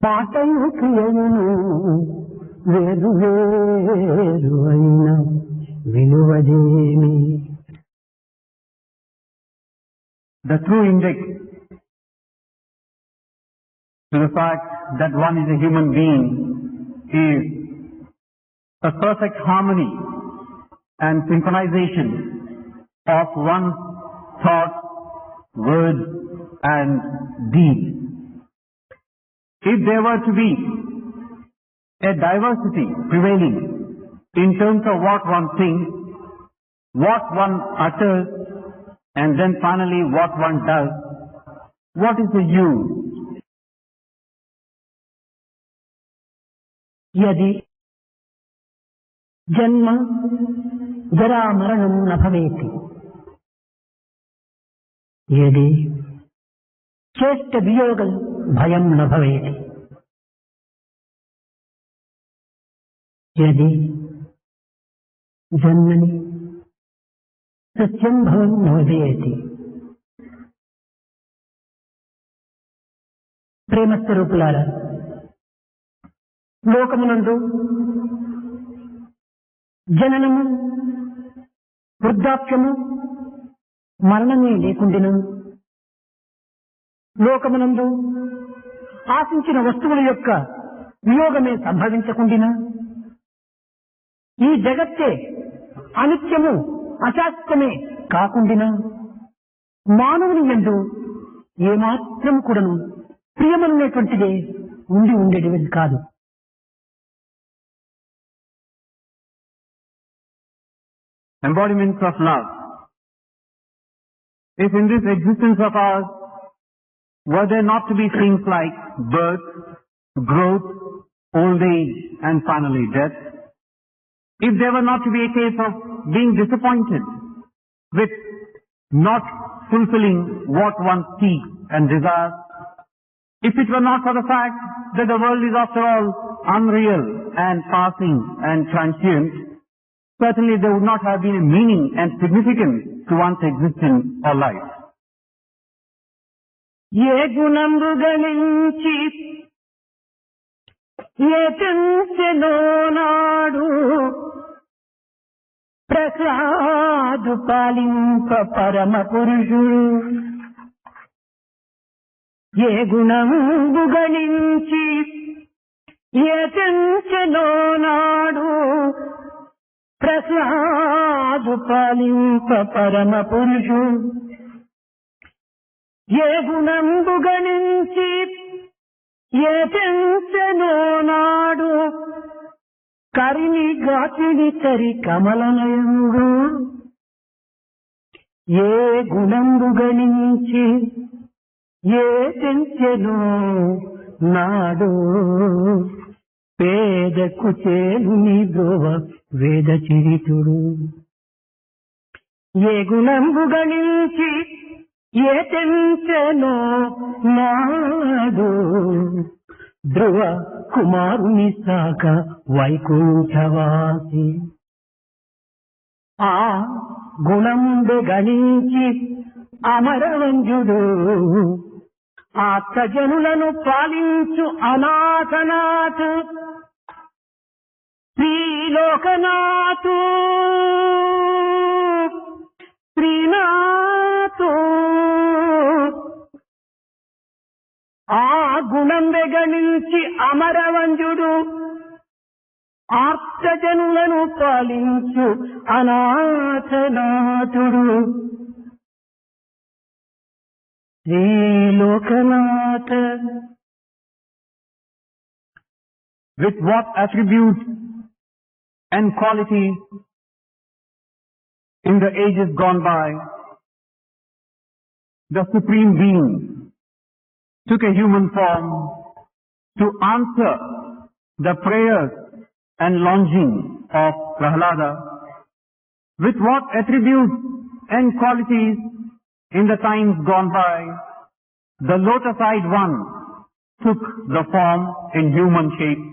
మాటయు క్రియను వేరు వేరు అయిన విలువదేమి. The true index to the fact that one is a human being is a perfect harmony and synchronization of one's thought, word and deed. If there were to be a diversity prevailing in terms of what one thinks, what one utters, and then finally what one does, what is the use? యది జన్మ జరా మరణం న భవేతి, యది చేష్ట వియోగ భయం న భవేతి, యది జన్మని సత్యం భవం న భవేతి. ప్రేమస్వరూపులారా, లోకమునందు జననము వృద్ధాప్యము మరణమే లేకుండిన, లోకమునందు ఆశించిన వస్తువుల యొక్క వియోగమే సంభవించకుండిన, ఈ జగత్తే అనిత్యము అశాశ్వతమే కాకుండిన, మానవుని యందు ఏమాత్రం కూడాను ప్రియమనేటువంటిదే ఉండి ఉండేది కాదు. Embodiments of love. If in this existence of ours were there not to be things like birth, growth, old age and finally death, if there were not to be a case of being disappointed with not fulfilling what one seeks and desires, if it were not for the fact that the world is after all unreal and passing and transient, certainly there would not have been a meaning and significance to one's existence or life. ఏ గుణంబు గణించి ఏ తెంచెలో నాడు ప్రసాదు పాలింప పరమ పురుషుడు, ఏ గుణంబు గణించి ఏ తెంచెలో నాడు ప్రసాదు పాలింప పరమ పురుషుడు, ఏ గుణంబు గణించి ఏ తెంచెలో నాడు కరిని గాచిని తరి కమలనయుడు, ఏ గుణంబు గణించి ఏ తెంచెలో నాడు పేదకు చేలుని ద్రోవ వేద చరితుడు, ఏ గుణంబు గణించి ఏ తెంచెలో నాడు ధ్రువ కుమారుని సాక వైకుంఠవాసి, ఆ గుణంబు గణించి అమరవంజుడు ఆత్మజనులను పాలించు అనాథనాథు శ్రీలోకనాథు శ్రీనాథు, ఆ గుణంబె గణించి అమరవంజుడు ఆర్తజనులను పాలించు అనాథనాథుడు శ్రీలోకనాథ. With what attributes and qualities in the ages gone by, the Supreme Being took a human form to answer the prayers and longing of Prahlada. With what attributes and qualities in the times gone by, the lotus-eyed one took the form in human shape.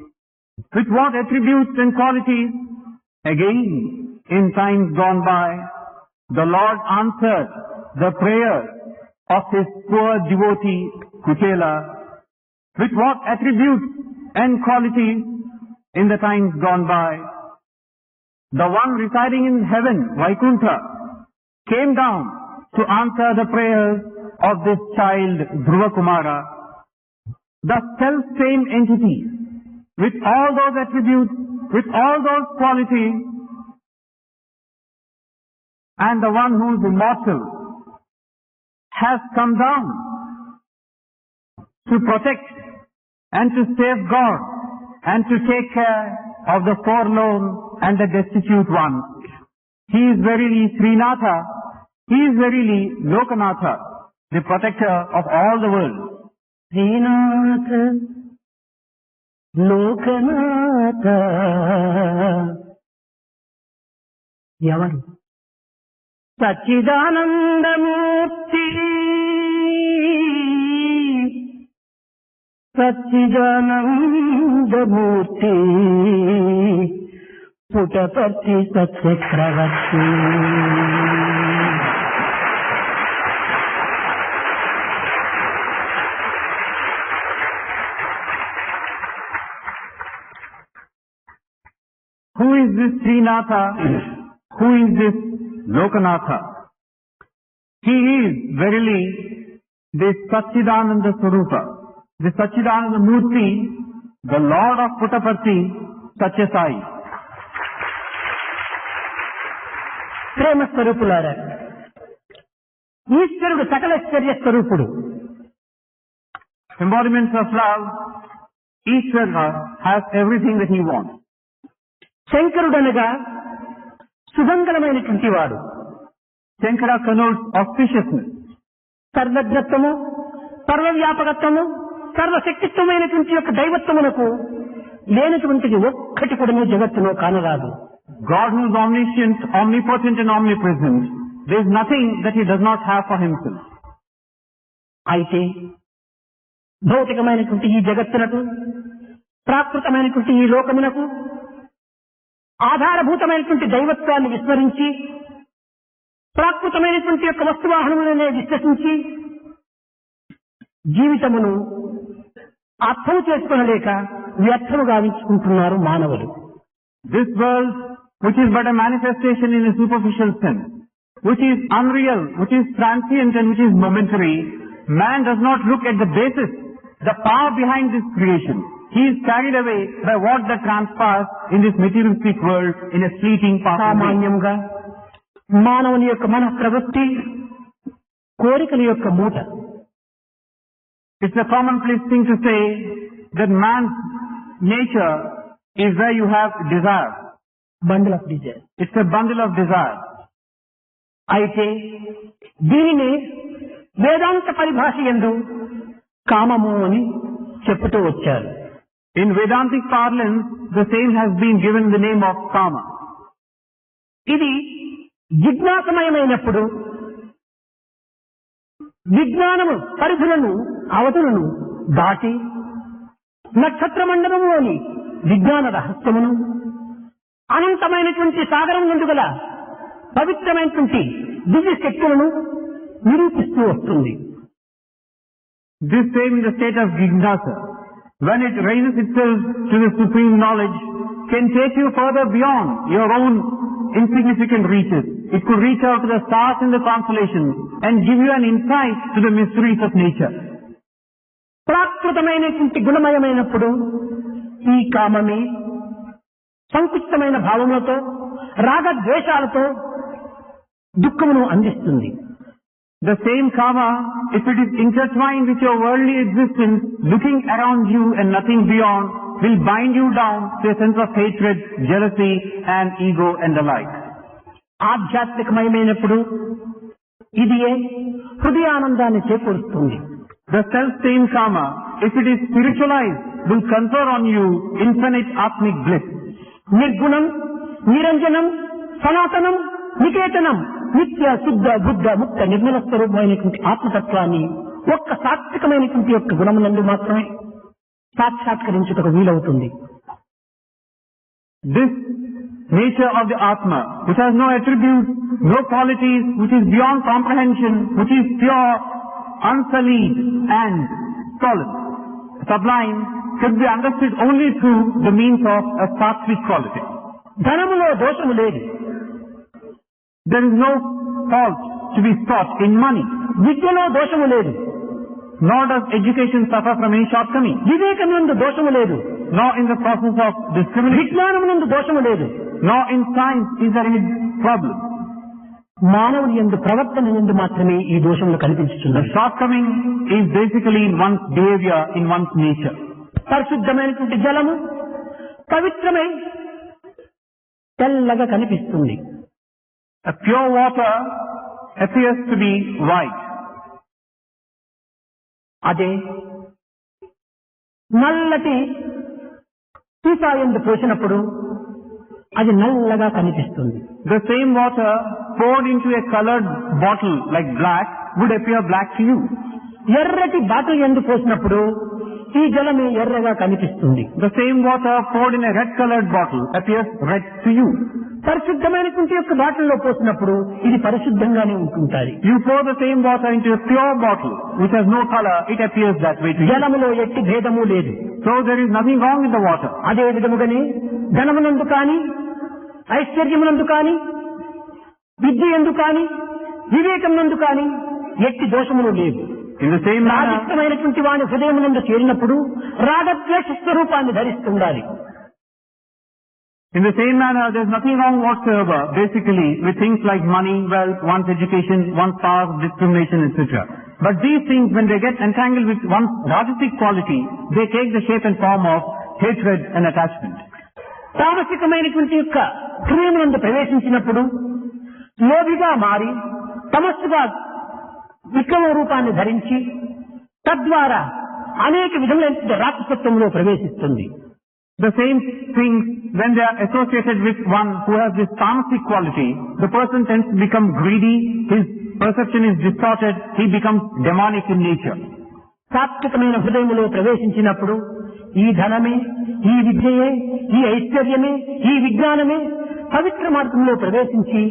With what attributes and qualities, again, in times gone by, the Lord answered the prayer of his poor devotee Kuchela with what attributes and qualities in the times gone by. The one residing in heaven, Vaikuntha, came down to answer the prayers of this child Dhruva Kumara. The self-same entity, with all those attributes, with all those qualities, and the one who is immortal, has come down to protect and to safeguard and to take care of the forlorn and the destitute ones. He is verily Srinatha, he is verily Lokanatha, the protector of all the world. Srinatha Lokanatha ఎవరు? Sachidananda Murthy Sachidananda Murthy Puttaparthi సత్యక్రవర్తి. Who is this Srinatha? Who is this Lokanatha? He is verily this Satchidananda Swarupa, the Satchidananda Murti, the Lord of Puttaparthi, Satyasai. ప్రేమ స్వరూపులారా, ఈశ్వరుడు సకలైశ్వర్య స్వరూపుడు. Embodiments of love, Ishvara has everything that he wants. శంకరుడనగా సుమంగళమైనటువంటి వాడు. Shankara connotes auspiciousness. సర్వజ్ఞత్వము, సర్వవ్యాపకత్వము, సర్వశక్తిత్వమైనటువంటి యొక్క దైవత్వమునకు లేనటువంటిది ఒక్కటి కూడా జగత్తులో కానరాదు. God who is omniscient, omnipotent and omnipresent, there is nothing that he does not have for himself. అయితే భౌతికమైనటువంటి ఈ జగత్తునకు, ప్రాకృతమైనటువంటి ఈ లోకమునకు ఆధారభూతమైనటువంటి దైవత్వాన్ని విస్మరించి, ప్రాకృతమైనటువంటి యొక్క వస్తువాహనములనే విశ్వసించి జీవితమును అర్థం చేసుకొనలేక వ్యర్థము గావించుకుంటున్నారు మానవులు. This world, which is but a manifestation in a superficial sense, which is unreal, which is transient and which is momentary, man does not look at the basis, the power behind this creation. He is carried away by what that transpires in this materialistic world in a fleeting passing. సామాన్యంగా మానవుని యొక్క మన ప్రవృత్తి కోరికల యొక్క మూట. It's a commonplace thing to say that man's nature is where you have desire. Bundle of desire. It's a bundle of desire. అయితే దీనిని వేదాంత పరిభాష యందు కామము అని చెప్పుతూ వచ్చారు. In Vedantic parlance, the same has been given the name of kama. ఇది జిజ్ఞాసమయమైనప్పుడు విజ్ఞానము పరిధులను అవధులను దాటి నక్షత్ర మండలము అని విజ్ఞాన రహస్యమును అనంతమైనటువంటి సాగరం నుండి గల పవిత్రమైనటువంటి దివ్య శక్తులను నిరూపిస్తూ వస్తుంది. This same in the state of Jignasa, when it raises itself to the supreme knowledge, can take you further beyond your own insignificant reaches. It could reach out to the stars and the constellations and give you an insight to the mysteries of nature. ప్రాకృతమైనటువంటి గుణమయమైనప్పుడు ఈ కామమే సంకుచితమైన భావములతో, రాగద్వేషాలతో దుఃఖమును అందిస్తుంది. The same karma, if it is intertwined with your worldly existence, looking around you and nothing beyond, will bind you down to a sense of hatred, jealousy and ego and the like. ఆధ్యాత్మికమయమైనప్పుడు ఇదియే హృదయానందాన్ని చేకూరుస్తుంది. The self-same karma, if it is spiritualized, will confer on you infinite atmic bliss. నిర్గుణం, నిరంజనం, సనాతనం, నికేతనం, నిత్య శుద్ధ బుద్ధ ముక్త నిర్మల స్వరూపమైనటువంటి ఆత్మతత్వాన్ని ఒక్క సాత్వికమైనటువంటి యొక్క గుణములందు మాత్రమే సాక్షాత్కరించుటకు వీలవుతుంది. This nature of the Atma, which has no attributes, no qualities, which is beyond comprehension, which is pure, unsullied and solid, sublime should be understood only through the means of a sattvic quality. ధనములో దోషము లేదు. There is no fault to be sought in money. విద్యలో దోషము లేదు. Nor does education suffer from any shortcoming. వివేకమునందు దోషము లేదు. Nor in the process of discrimination. విజ్ఞానమునందు దోషము లేదు. Nor in science is there any problem. మానవుని యందు ప్రవర్తన యందు మాత్రమే ఈ దోషములు The కనిపించుచున్నది. shortcoming is basically in one's behavior, in one's nature. పరిశుద్ధమైనటువంటి జలము పవిత్రమై తెల్లగా కనిపిస్తుంది. A pure water appears to be white. అదే నల్లటి సీసాయందు పోసినప్పుడు అది నల్లగా కనిపిస్తుంది. The same water poured into a colored bottle like black would appear black to you. ఎర్రటి బాటిల్ యందు పోసినప్పుడు ఈ జలమే ఎర్రగా కనిపిస్తుంది. The same water poured in a red colored bottle appears red to you. పరిశుద్ధమైనటువంటి యొక్క బాటిల్లో పోసినప్పుడు ఇది పరిశుద్ధంగానే ఉంటుంటాయి. You pour the same water into a pure bottle which has no color, it appears that way to you. జలములో ఎట్టి భేదము లేదు. So there is nothing wrong with the water. అదే విధముగానే ధనమునందు కానీ ఐశ్వర్యమునందు కానీ విద్య యందు కానీ వివేకమునందు కానీ ఎట్టి దోషములు లేవు. In the same manner, రాగమైనటువంటి వాని హృదయమునందు చేరినప్పుడు రాగద్వేష స్వరూపాన్ని ధరిస్తుండాలి. in the same manner, there is nothing wrong whatsoever, basically, with things like money, wealth, one's education, one's power, discrimination, etc. But these things, when they get entangled with one's rajasic quality, they take the shape and form of hatred and attachment. తామసికమైనటువంటి యొక్క హృదయమునందు ప్రవేశించినప్పుడు లోభిగా మారి తమస్సుగా విక్రమ రూపాన్ని ధరించి తద్వారా అనేక విధములైన రాక్షసత్వంలో ప్రవేశిస్తుంది. The same things, when they are associated with one who has this tamasic quality, the person tends to become greedy, his perception is distorted, he becomes demonic in nature. సాత్వికమైన హృదయములో ప్రవేశించినప్పుడు ఈ ధనమే, ఈ విద్యయే, ఈ ఐశ్వర్యమే, ఈ విజ్ఞానమే పవిత్ర మార్గంలో ప్రవేశించి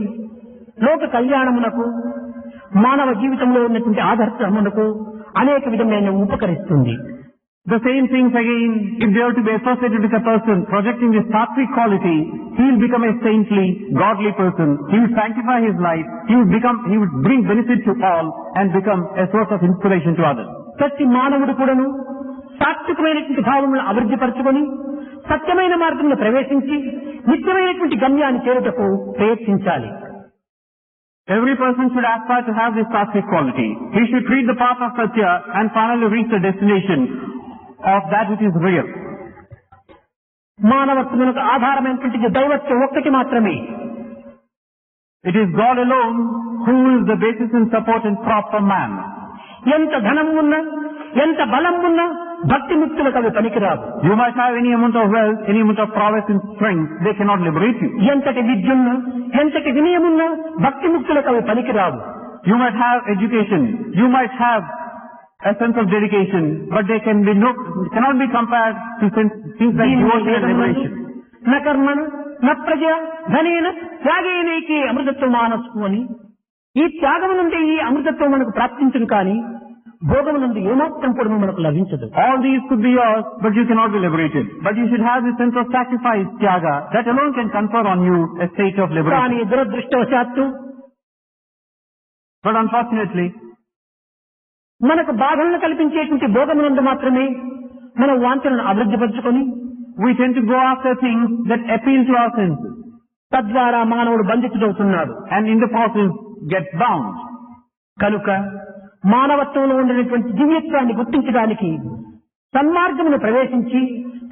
లోక కళ్యాణమునకు మానవ జీవితంలో ఉన్నటువంటి ఆదర్శమునకు అనేక విధమైన ఉపకరిస్తుంది. The same things again, if they are to be associated with a person projecting this sattvic quality, he will become a saintly, godly person. He will sanctify his life. He will bring benefit to all and become a source of inspiration to others. ప్రతి మానవుడు కూడాను సాత్వికమైనటువంటి భావములను అభివృద్ధిపరచుకొని సత్యమైన మార్గంలో ప్రవేశించి నిత్యమైనటువంటి గమ్యాన్ని చేరుటకు ప్రయత్నించాలి. Every person should aspire to have this sattvic quality. He should tread the path of Satya and finally reach the destination of that which is real. మానవత్వమునకు ఆధారమైనటువంటి దైవత్వం ఒక్కటి మాత్రమే. It is God alone who is the basis and support and prop for man. ఎంత ధనం ఉన్నా, ఎంత బలం ఉన్నా భక్తి ముక్తులకు అవి పనికిరావు. You might have any amount of wealth, any amount of prowess and strength, they cannot liberate you. ఎంతటి విద్యున్నా, ఎంతటి వినయమున్నా భక్తి ముక్తులకు అవి పనికిరావు. You might have education, you might have a sense of dedication, but they cannot be compared to things like devotion and liberation. న కర్మణ న ప్రజ ధనేన త్యాగేనైకే అమృతత్వం మానస్సు అని ఈ త్యాగము నుండి ఈ అమృతత్వం మనకు ప్రాప్తించదు కానీ భోగము నుండి ఏమాత్రం కూడా మనకు లభించదు. All these could be yours, but you cannot be liberated. But you should have this sense of sacrifice, tyaga, that alone can confer on you a state of liberation. కానీ దురదృష్టవశాత్తు But unfortunately, మనకు బాధలను కల్పించేటువంటి భోగమునందు మాత్రమే మన వాంఛలను అభివృద్ధిపరచుకొని we tend to go after things that appeal to our senses, తద్వారా మానవుడు బంధితుడవుతున్నాడు. and in the process gets bound. కనుక మానవత్వంలో ఉండేటువంటి దివ్యత్వాన్ని గుర్తించడానికి సన్మార్గమును ప్రవేశించి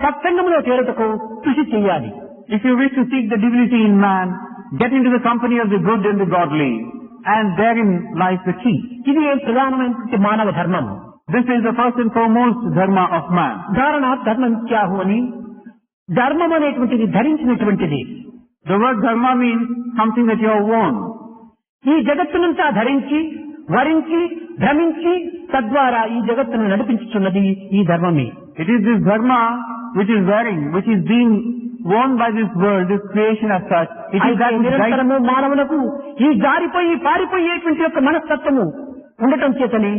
సత్సంగములో చేరుటకు కృషి చేయాలి. If you wish to seek the divinity in man, get into the company of the good and the godly, and therein lies the key. ఇది ప్రధానమైనటువంటి మానవ ధర్మం. This is the first and foremost dharma of man. ధారణ ధర్మమిత్యాహు అని ధర్మం అనేటువంటిది ధరించినటువంటిది. The word dharma means something that you have worn. ఈ జగత్తునంతా ధరించి వరించి భ్రమించి తద్వారా ఈ జగత్తును నడిపించుతున్నది ఈ ధర్మమే. It is this dharma which is wearing, which is being worn by this world, this creation as such. It is that నిరంతరము మానవులకు ఈ జారిపోయి పారిపోయేటువంటి యొక్క మనస్తత్వము ఉండటం చేతనే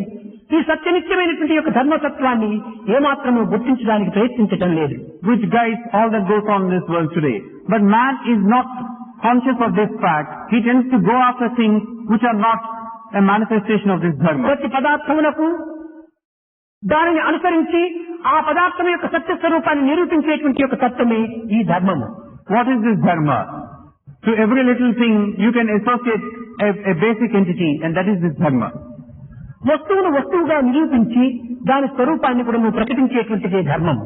ఈ సత్యనిత్యమైనటువంటి యొక్క ధర్మతత్వాన్ని ఏమాత్రము గుర్తించడానికి ప్రయత్నించటం లేదు. which guides all that goes on in this world today. But man is not conscious of this fact. He tends to go after things which are not a manifestation of this dharma. ప్రతి పదార్థమునకు దానిని అనుసరించి ఆ పదార్థం యొక్క సత్య స్వరూపాన్ని నిరూపించేటువంటి యొక్క తత్వమే ఈ ధర్మము. What is this dharma? To every little thing you can associate a basic entity, and that is this dharma. వస్తువును వస్తువుగా నిరూపించి దాని స్వరూపాన్ని కూడా నువ్వు ప్రకటించేటువంటిదే ధర్మము.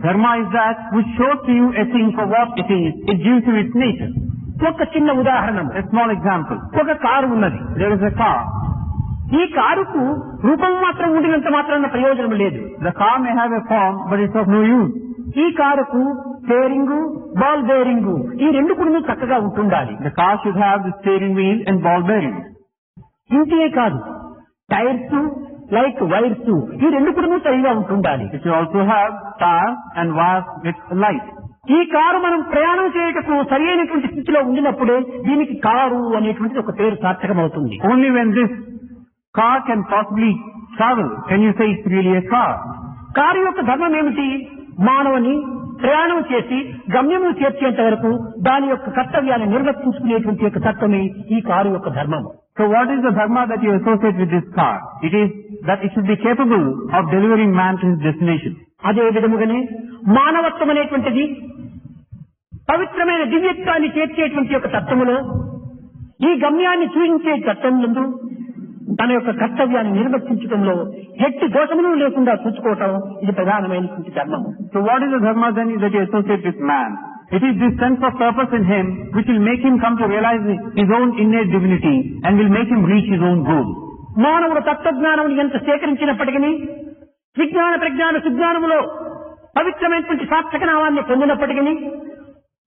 Dharma is that which shows to you a thing for what it is. It gives you its nature. ఒక చిన్న ఉదాహరణ, A small example. ఒక కారు ఉన్నది. There is a car. ఈ కారుకు రూపం మాత్రం ఉండినంత మాత్రాన ప్రయోజనం లేదు. The car may have a form, but it's of no use. ఈ కారుకు స్టీరింగ్, బాల్ బేరింగ్ ఈ రెండు కూడా చక్కగా ఉంటుండాలి. The car should have the steering wheel and ball bearing. ఇంతే కాదు, టైర్స్ లైక్ వైర్స్ ఈ రెండు కూడా సరిగా ఉంటుండాలి. It should also have tires and wires with light. ఈ కారు మనం ప్రయాణం చేయటకు సరి అయినటువంటి స్థితిలో ఉండినప్పుడే దీనికి కారు అనేటువంటిది ఒక పేరు సార్థకమవుతుంది. Only when this car can possibly travel can you say it's really a car. Car యొక్క ధర్మం ఏమిటి? మానవుని ప్రయాణం చేసి గమ్యము చేర్చేంత వరకు దాని యొక్క కర్తవ్యాన్ని నిర్వర్తించుకునేటువంటి యొక్క తత్వమే ఈ కారు యొక్క ధర్మము. So what is the dharma that you associate with this car? It is that it should be capable of delivering man to his destination. అదే విధముగానే మానవత్వం అనేటువంటిది పవిత్రమైన దివ్యత్వాన్ని చేర్చేటువంటి యొక్క తత్వములో ఈ గమ్యాన్ని చూపించే తత్వములందు తన యొక్క కర్తవ్యాన్ని నిర్వర్తించడంలో ఎట్టి దోషములు లేకుండా చూసుకోవటం ఇది ప్రధానమైనటువంటి ధర్మము. So what is the dharma then that you associate with man? It is this sense of purpose in him which will make him come to realize his own innate divinity and will make him reach his own goal. మానవుడు తత్వజ్ఞానమును ఎంత సేకరించినప్పటికీ విజ్ఞాన ప్రజ్ఞాన సుజ్ఞానములో పవిత్రమైనటువంటి సార్థక నామాన్ని పొందినప్పటికీ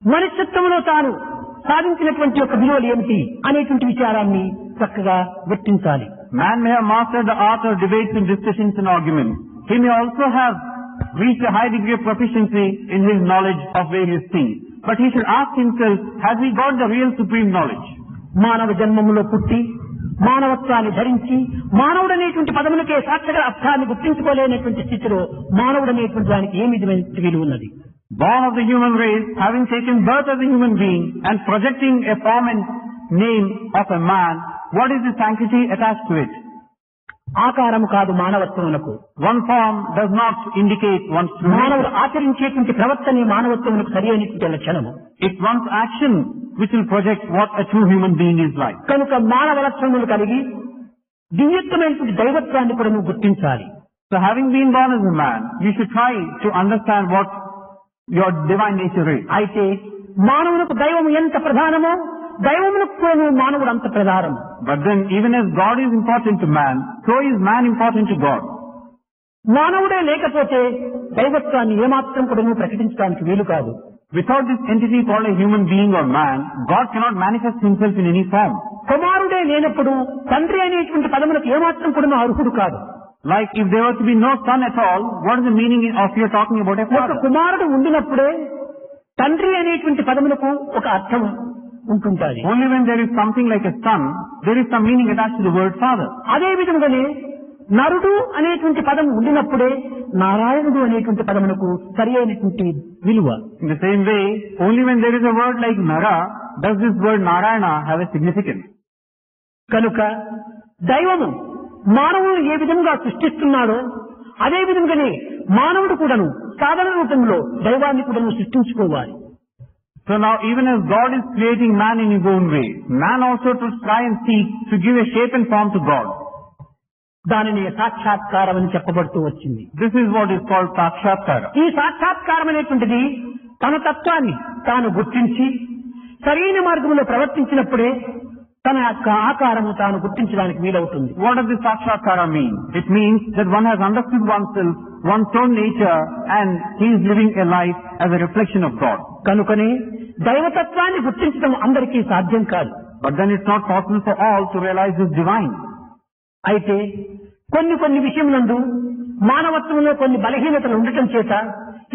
మనుష్యత్వములో తాను సాధించినటువంటి యొక్క విలువలు ఏమిటి అనేటువంటి విచారాన్ని చక్కగా గుర్తించాలి. Man may have mastered the art of debates and discussions and arguments. He may also have reached a high degree of proficiency in his knowledge of various things. But he should ask himself, has he got the real supreme knowledge? మానవ జన్మములో పుట్టి మానవత్వాన్ని ధరించి మానవుడనేటువంటి పదములకే సార్థక అర్థాన్ని గుర్తించుకోలేనటువంటి స్థితిలో మానవుడనేటువంటి దానికి ఏ విధమైన విలువ ఉన్నది? Born of the human race, having taken birth as a human being and projecting a form and name of a man, what is the sanctity attached to it? ఆకారము కాదు మానవత్వమునకు. One form does not indicate one's true మానవుడు nature. ఆచరించేటువంటి ప్రవర్తనే మానవత్వమునకు సరి అయినటువంటి లక్షణము. It's one's action which will project what a true human being is like. కనుక మానవ లక్షణములు కలిగి దివ్యత్వమైనటువంటి దైవత్వాన్ని కూడా నువ్వు గుర్తించాలి. So having been born as a man, you should try to understand what your divine nature is. అయితే మానవులకు దైవము ఎంత ప్రధానమో దైవమునకు కూడా మానవుడు అంత ప్రధానం. But then even as God is important to man, so is man important to God. మానవుడే లేకపోతే దైవత్వాన్ని ఏమాత్రం కూడా నువ్వు ప్రకటించడానికి వీలు కాదు. Without this entity called a human being or man, God cannot manifest himself in any form. కుమారుడే లేనప్పుడు తండ్రి అనేటువంటి పదములకు ఏమాత్రం కూడా అర్హుడు కాదు. Like if there were to be no son at all, what is the meaning of you talking about a ఒక father? కుమారుడు ఉండినప్పుడే తండ్రి అనేటువంటి పదములకు ఒక అర్థం ఉంటుంటుంది. Only when there is something like a son, there is some meaning attached to the word father. అదే విధంగానే నరుడు అనేటువంటి పదం ఉండినప్పుడే నారాయణుడు అనేటువంటి పదమునకు సరి అయినటువంటి విలువ. In the same way, only when there is a word like Nara, does this word Narayana have a significance. కనుక దైవము మానవుడు ఏ విధంగా సృష్టిస్తున్నాడో అదే విధంగానే మానవుడు కూడాను సాధన రూపంలో దైవాన్ని కూడా సృష్టించుకోవాలి. So now even as God is creating man in his own way, man also to try and seek to give a shape and form to God. దానిని సాక్షాత్కారం అని చెప్పబడుతూ వచ్చింది. This is what is called sakshatkara. ఈ సాక్షాత్కారం అనేటువంటిది తన తత్వాన్ని తాను గుర్తించి సరైన మార్గంలో ప్రవర్తించినప్పుడే తన యొక్క ఆకారము తాను గుర్తించడానికి వీలవుతుంది. What does this sakshatkara mean? It means that one has understood oneself, one's own nature, and he is living a life as a reflection of God. కనుకనే దైవతత్వాన్ని గుర్తించడం అందరికీ సాధ్యం కాదు. But then it's not possible for all to realize this divine. అయితే కొన్ని విషయములందు మానవత్వంలో కొన్ని బలహీనతలు ఉండటం చేత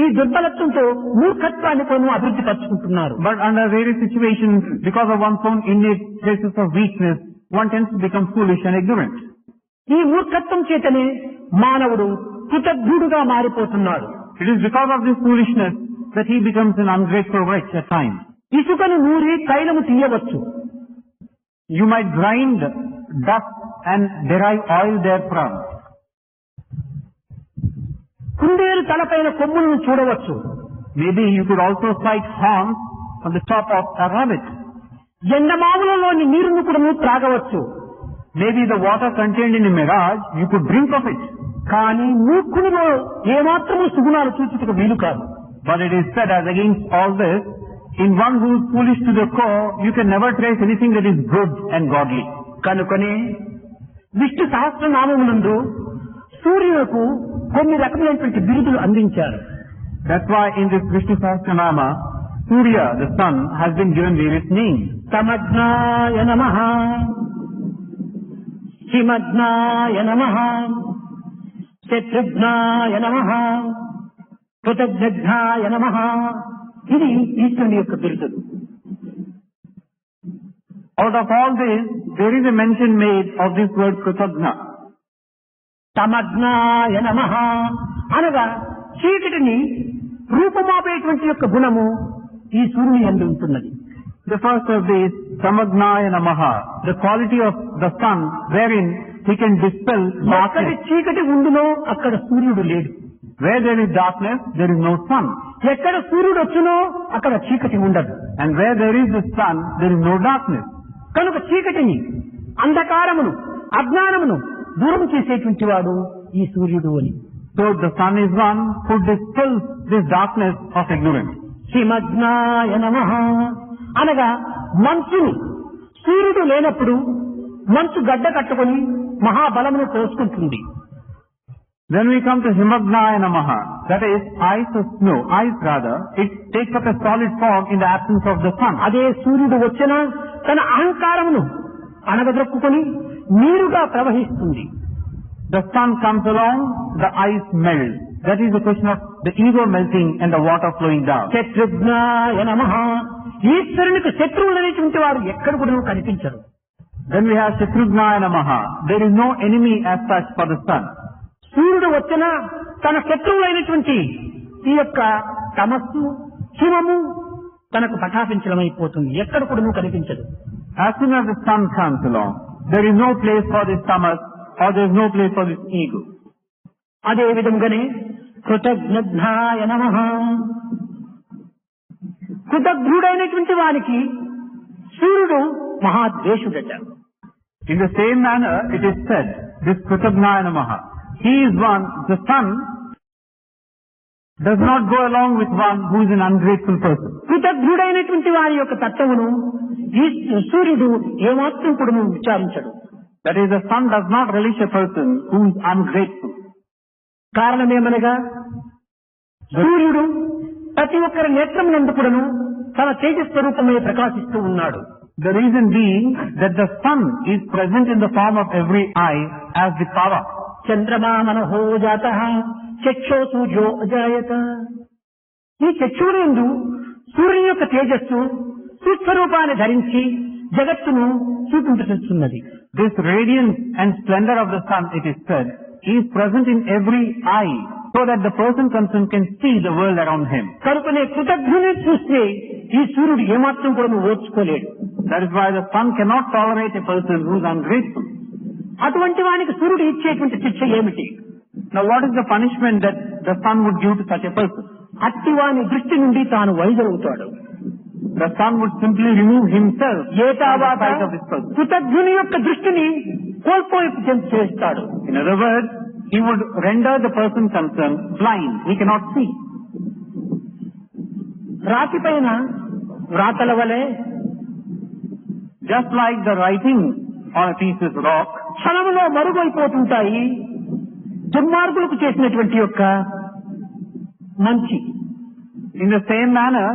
ఈ దుర్బలత్వంతో మూర్ఖత్వాన్ని కొన్ని అభివృద్ధి పరుచుకుంటున్నారు. But under various situations, because of one's own innate traces of weakness, one tends to become foolish and ignorant. ఈ మూర్ఖత్వం చేతనే మానవుడు కృతజ్ఞుడుగా మారిపోతున్నాడు. It is because of this foolishness that he becomes an ungrateful wretch at times. ఇసుకను నూరి తైలము తీయవచ్చు. You might grind dust and derive oil therefrom. కుందేలు తలపైన కొమ్ములను చూడవచ్చు. Maybe you could also sight horns on the top of a rabbit. ఎండమావులలోని నీరును కూడా త్రాగవచ్చు. Maybe the water contained in a mirage, you could drink of it. కానీ మూర్ఖునిలో ఏమాత్రము సుగుణాలు చూచుటకు వీలు కాదు. But it is said, as against all this, in one who is foolish to the core, you can never trace anything that is good and godly. కనుకనే విష్ణు సహస్రనామమునందు సూర్యులకు కొన్ని రకమైనటువంటి బిరుదులు అందించారు. That's why in this Vishnu Sahasranama, Surya, the sun, has been given various names. సమజ్ఞాయ నమః, హిమజ్ఞాయ నమః, శత్రుఘ్నాయ నమః, కృతజ్ఞాయ నమః. ఇది ఈశ్వరుని యొక్క బిరుదులు. Out of all this, there is a mention made of this word Kritagna. సమజ్ఞాయ నమః అనగా చీకటిని రూపమాపేటువంటి యొక్క గుణము ఈ సూర్యుని యందు ఉంటున్నది. The first of these, Samagnaya Namaha, the quality of the sun wherein he can dispel ఎక్కడ darkness. చీకటి ఉండునో అక్కడ సూర్యుడు లేడు. Where there is darkness, there is no sun. ఎక్కడ సూర్యుడు వచ్చునో అక్కడ చీకటి ఉండదు. And where there is the sun, there is no darkness. కనుక చీకటిని, అంధకారమును, అజ్ఞానమును దూరం చేసేటువంటి వాడు ఈ సూర్యుడు అని. So the sun is one who dispels this darkness of ignorance. హిమజ్ఞాయ నమః అనగా మంచుని, సూర్యుడు లేనప్పుడు మంచు గడ్డ కట్టుకొని మహాబలమును తోసుకుంటుంది. When we come to Himagnaya Namaha, that is ice or snow, ice rather, it takes up a solid form in the absence of the sun. అదే సూర్యుడు వచ్చినా తన అహంకారమును అణగదొక్కుకొని నీరుగా ప్రవహిస్తుంది. The sun comes along, the ice melts. That is the question of the ego melting and the water flowing down. శత్రుఘ్నాయ నమః ఈశ్వరునికి శత్రువులు అనేటువంటి వారు ఎక్కడ కూడా కనిపించరు. Then we have Shatrugnaya Namaha. There is no enemy as such for the sun. సూర్యుడు వచ్చినా తన శత్రువులైనటువంటి ఈ యొక్క తమస్సు, హిమము తనకు పటాపించడమైపోతుంది. ఎక్కడ కూడా కనిపించదు. As soon as the sun comes along, there is no place for this tamas or there is no place for this ego. అదే విధంగానే కృతజ్ఞాయ నమః కృతజ్ఞుడైనటువంటి వారికి సూర్యుడు మహాద్వేషుడట. In the same manner, it is said, this Kritagna Namaha, he is one, the sun does not go along with one who is an ungrateful person. కృతజ్ఞుడైనటువంటి వారి యొక్క తత్వమును ఈ సూర్యుడు ఏమాత్రం కూడా విచారించడు. That is, the sun does not relish a person who is ungrateful. కారణమేమనగా సూర్యుడు ప్రతి ఒక్కరి నేత్రమునందు కూడాను తన తేజస్వరూపమే ప్రకాశిస్తూ ఉన్నాడు. The reason being that the sun is present in the form of every eye as the Tara. చంద్రమా మనహో జాతః చక్షో సూర్యో అజాయత. ఈ చక్షువులందు సూర్యుని యొక్క తేజస్సు సూక్ష్మరూపాన్ని ధరించి జగత్తును చూపించుతున్నది. This radiance and splendor of the sun, it is said, is present in every eye so that the person concerned can see the world around him. కనుకనే కృతజ్ఞుని చూస్తే ఈ సూర్యుడు ఏమాత్రం కూడా ఓర్చుకోలేడు. That is why the sun cannot tolerate a person who is ungrateful. అటువంటి వానికి సూర్యుడు ఇచ్చేటువంటి శిక్ష ఏమిటి? Now what is the punishment that the sun would give to such a person? అట్టి వాని దృష్టి నుండి తాను వైదొలుగుతాడు. The sun would simply remove himself A from the తావాత sight of this person. కృతజ్ఞుని యొక్క దృష్టిని కోల్పోయి చేస్తాడు. In other words, he would render the person concerned blind. He cannot see. రాతి పైన వ్రాతల వలె Just like the writing on a piece of rock, క్షణంలో మరుగైపోతుంటాయి దుర్మార్గులకు చేసినటువంటి యొక్క మంచి. in the same manner,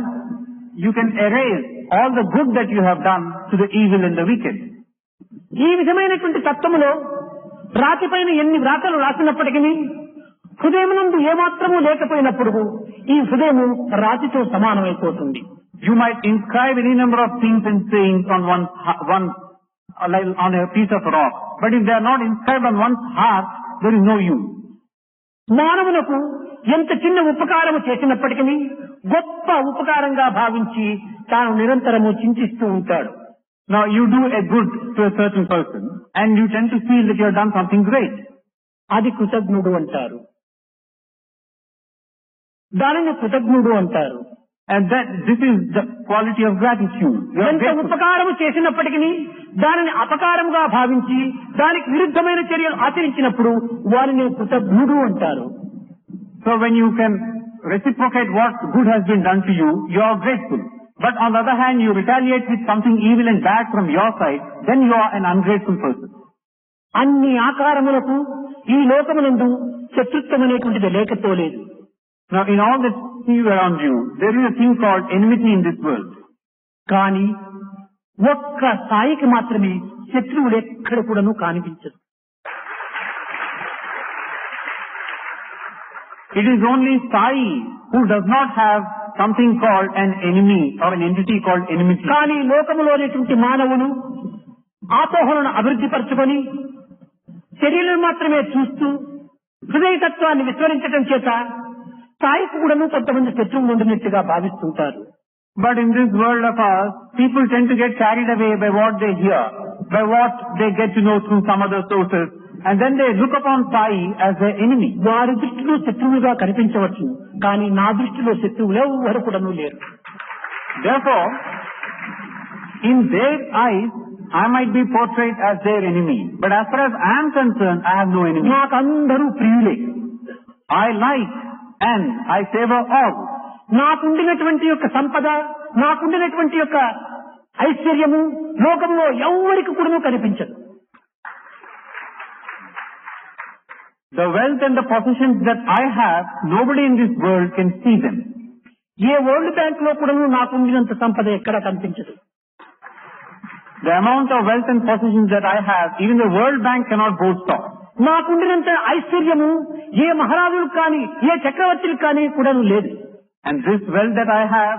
you can erase all the good that you have done to the evil and the wicked. ఈ విధమైనటువంటి తత్వములో రాతి పైన ఎన్ని వ్రాతలు రాసినప్పటికీ హృదయమునందు ఏమాత్రము లేకపోయినప్పుడు ఈ హృదయము రాతితో సమానమైపోతుంది. You might inscribe any number of things and sayings on one like on a piece of rock. But if they are not inscribed on one's heart, there is no you. మానవులకు ఎంత చిన్న ఉపకారము చేసినప్పటికీ గొప్ప ఉపకారంగా భావించి తాను నిరంతరము చింతిస్తూ ఉంటాడు. Now you do a good to a certain person and you tend to feel that you have done something great. అది కృతజ్ఞుడు అంటారు, దానిని కృతజ్ఞుడు అంటారు. And that this is the quality of gratitude. You are ఎంత grateful. ఉపకారము చేసినప్పటికీ దానిని అపకారముగా భావించి దానికి విరుద్ధమైన చర్యలు ఆచరించినప్పుడు వారిని కృతజ్ఞుడు అంటారు. So when you can reciprocate what good has been done to you, you are grateful. But on the other hand, you retaliate with something evil and bad from your side, then you are an ungrateful person. అన్ని ఆకారములకు ఈ లోకమునందు శత్రుత్వం అనేటువంటిది లేకపోలేదు. Now in all that see around you, there is a thing called enmity in this world. కానీ ఒక్క స్థాయికి మాత్రమే శత్రువులు ఎక్కడ కూడాను కనిపించదు. It is only Sai who does not have something called an enemy or an entity called enmity. కానీ లోకములోనేటువంటి మానవులు ఆపోహలను అభివృద్ధి పరచుకొని చర్యలను మాత్రమే చూస్తూ హృదయతత్వాన్ని విస్మరించడం చేత స్థాయికి కూడాను కొంతమంది శత్రువులు ఉండినట్టుగా భావిస్తుంటారు. But in this world of ours, people tend to get carried away by what they hear, by what they get to know through some other sources, and then they look upon Sai as their enemy. వారి దృష్టిలో శత్రువులుగా కనిపించవచ్చు, కానీ నా దృష్టిలో శత్రువులు ఎవరు కూడాను లేరు. Therefore, in their eyes, I might be portrayed as their enemy. But as far as I am concerned, I have no enemy. నాకు అందరూ ప్రియులే. I like and I favor all. నాకుండినటువంటి యొక్క సంపద, నాకుండినటువంటి యొక్క ఐశ్వర్యము లోకంలో ఎవరికి కూడాను కనిపించదు. The wealth and the possessions that I have, nobody in this world can see them. A world bank లో కూడాను నాకుండినంత సంపద ఎక్కడ కనిపించదు. The amount of wealth and possessions that I have, even the World Bank cannot boast of. నాకుండినంత ఐశ్వర్యము ఏ మహారాజులకు కానీ ఏ చక్రవర్తులకు కానీ కూడాను లేదు. And this wealth that I have,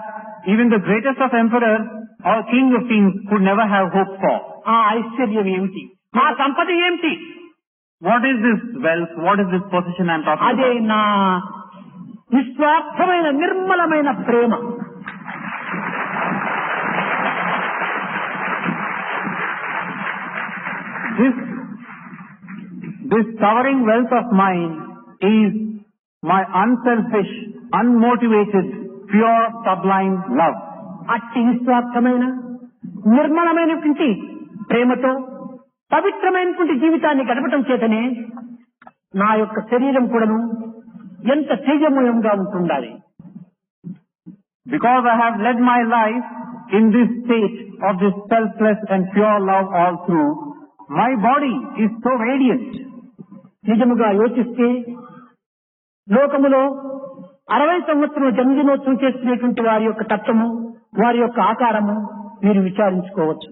even the greatest of emperors or king of kings could never have hoped for. ఆ ఐశ్వర్యం ఏమిటి, ఆ సంపద ఏమిటి? What is this wealth? What is this possession I am talking అదే about? నా నిస్వార్థమైన నిర్మలమైన ప్రేమ. This towering wealth of mine is my unselfish, unmotivated, pure, sublime love. అట్టి నిస్వార్థమైన నిర్మలమైనటువంటి ప్రేమతో పవిత్రమైనటువంటి జీవితాన్ని గడపటం చేతనే నా యొక్క శరీరం కూడాను ఎంత తేజమయంగా ఉంటుండాలి. Because I have led my life in this state of this selfless and pure love all through, my body is so radiant. నిజముగా యోచిస్తే లోకములో 60 సంవత్సరం జన్మదినోత్సవం చేసుకునేటువంటి వారి యొక్క తత్వము, వారి యొక్క ఆకారము మీరు విచారించుకోవచ్చు.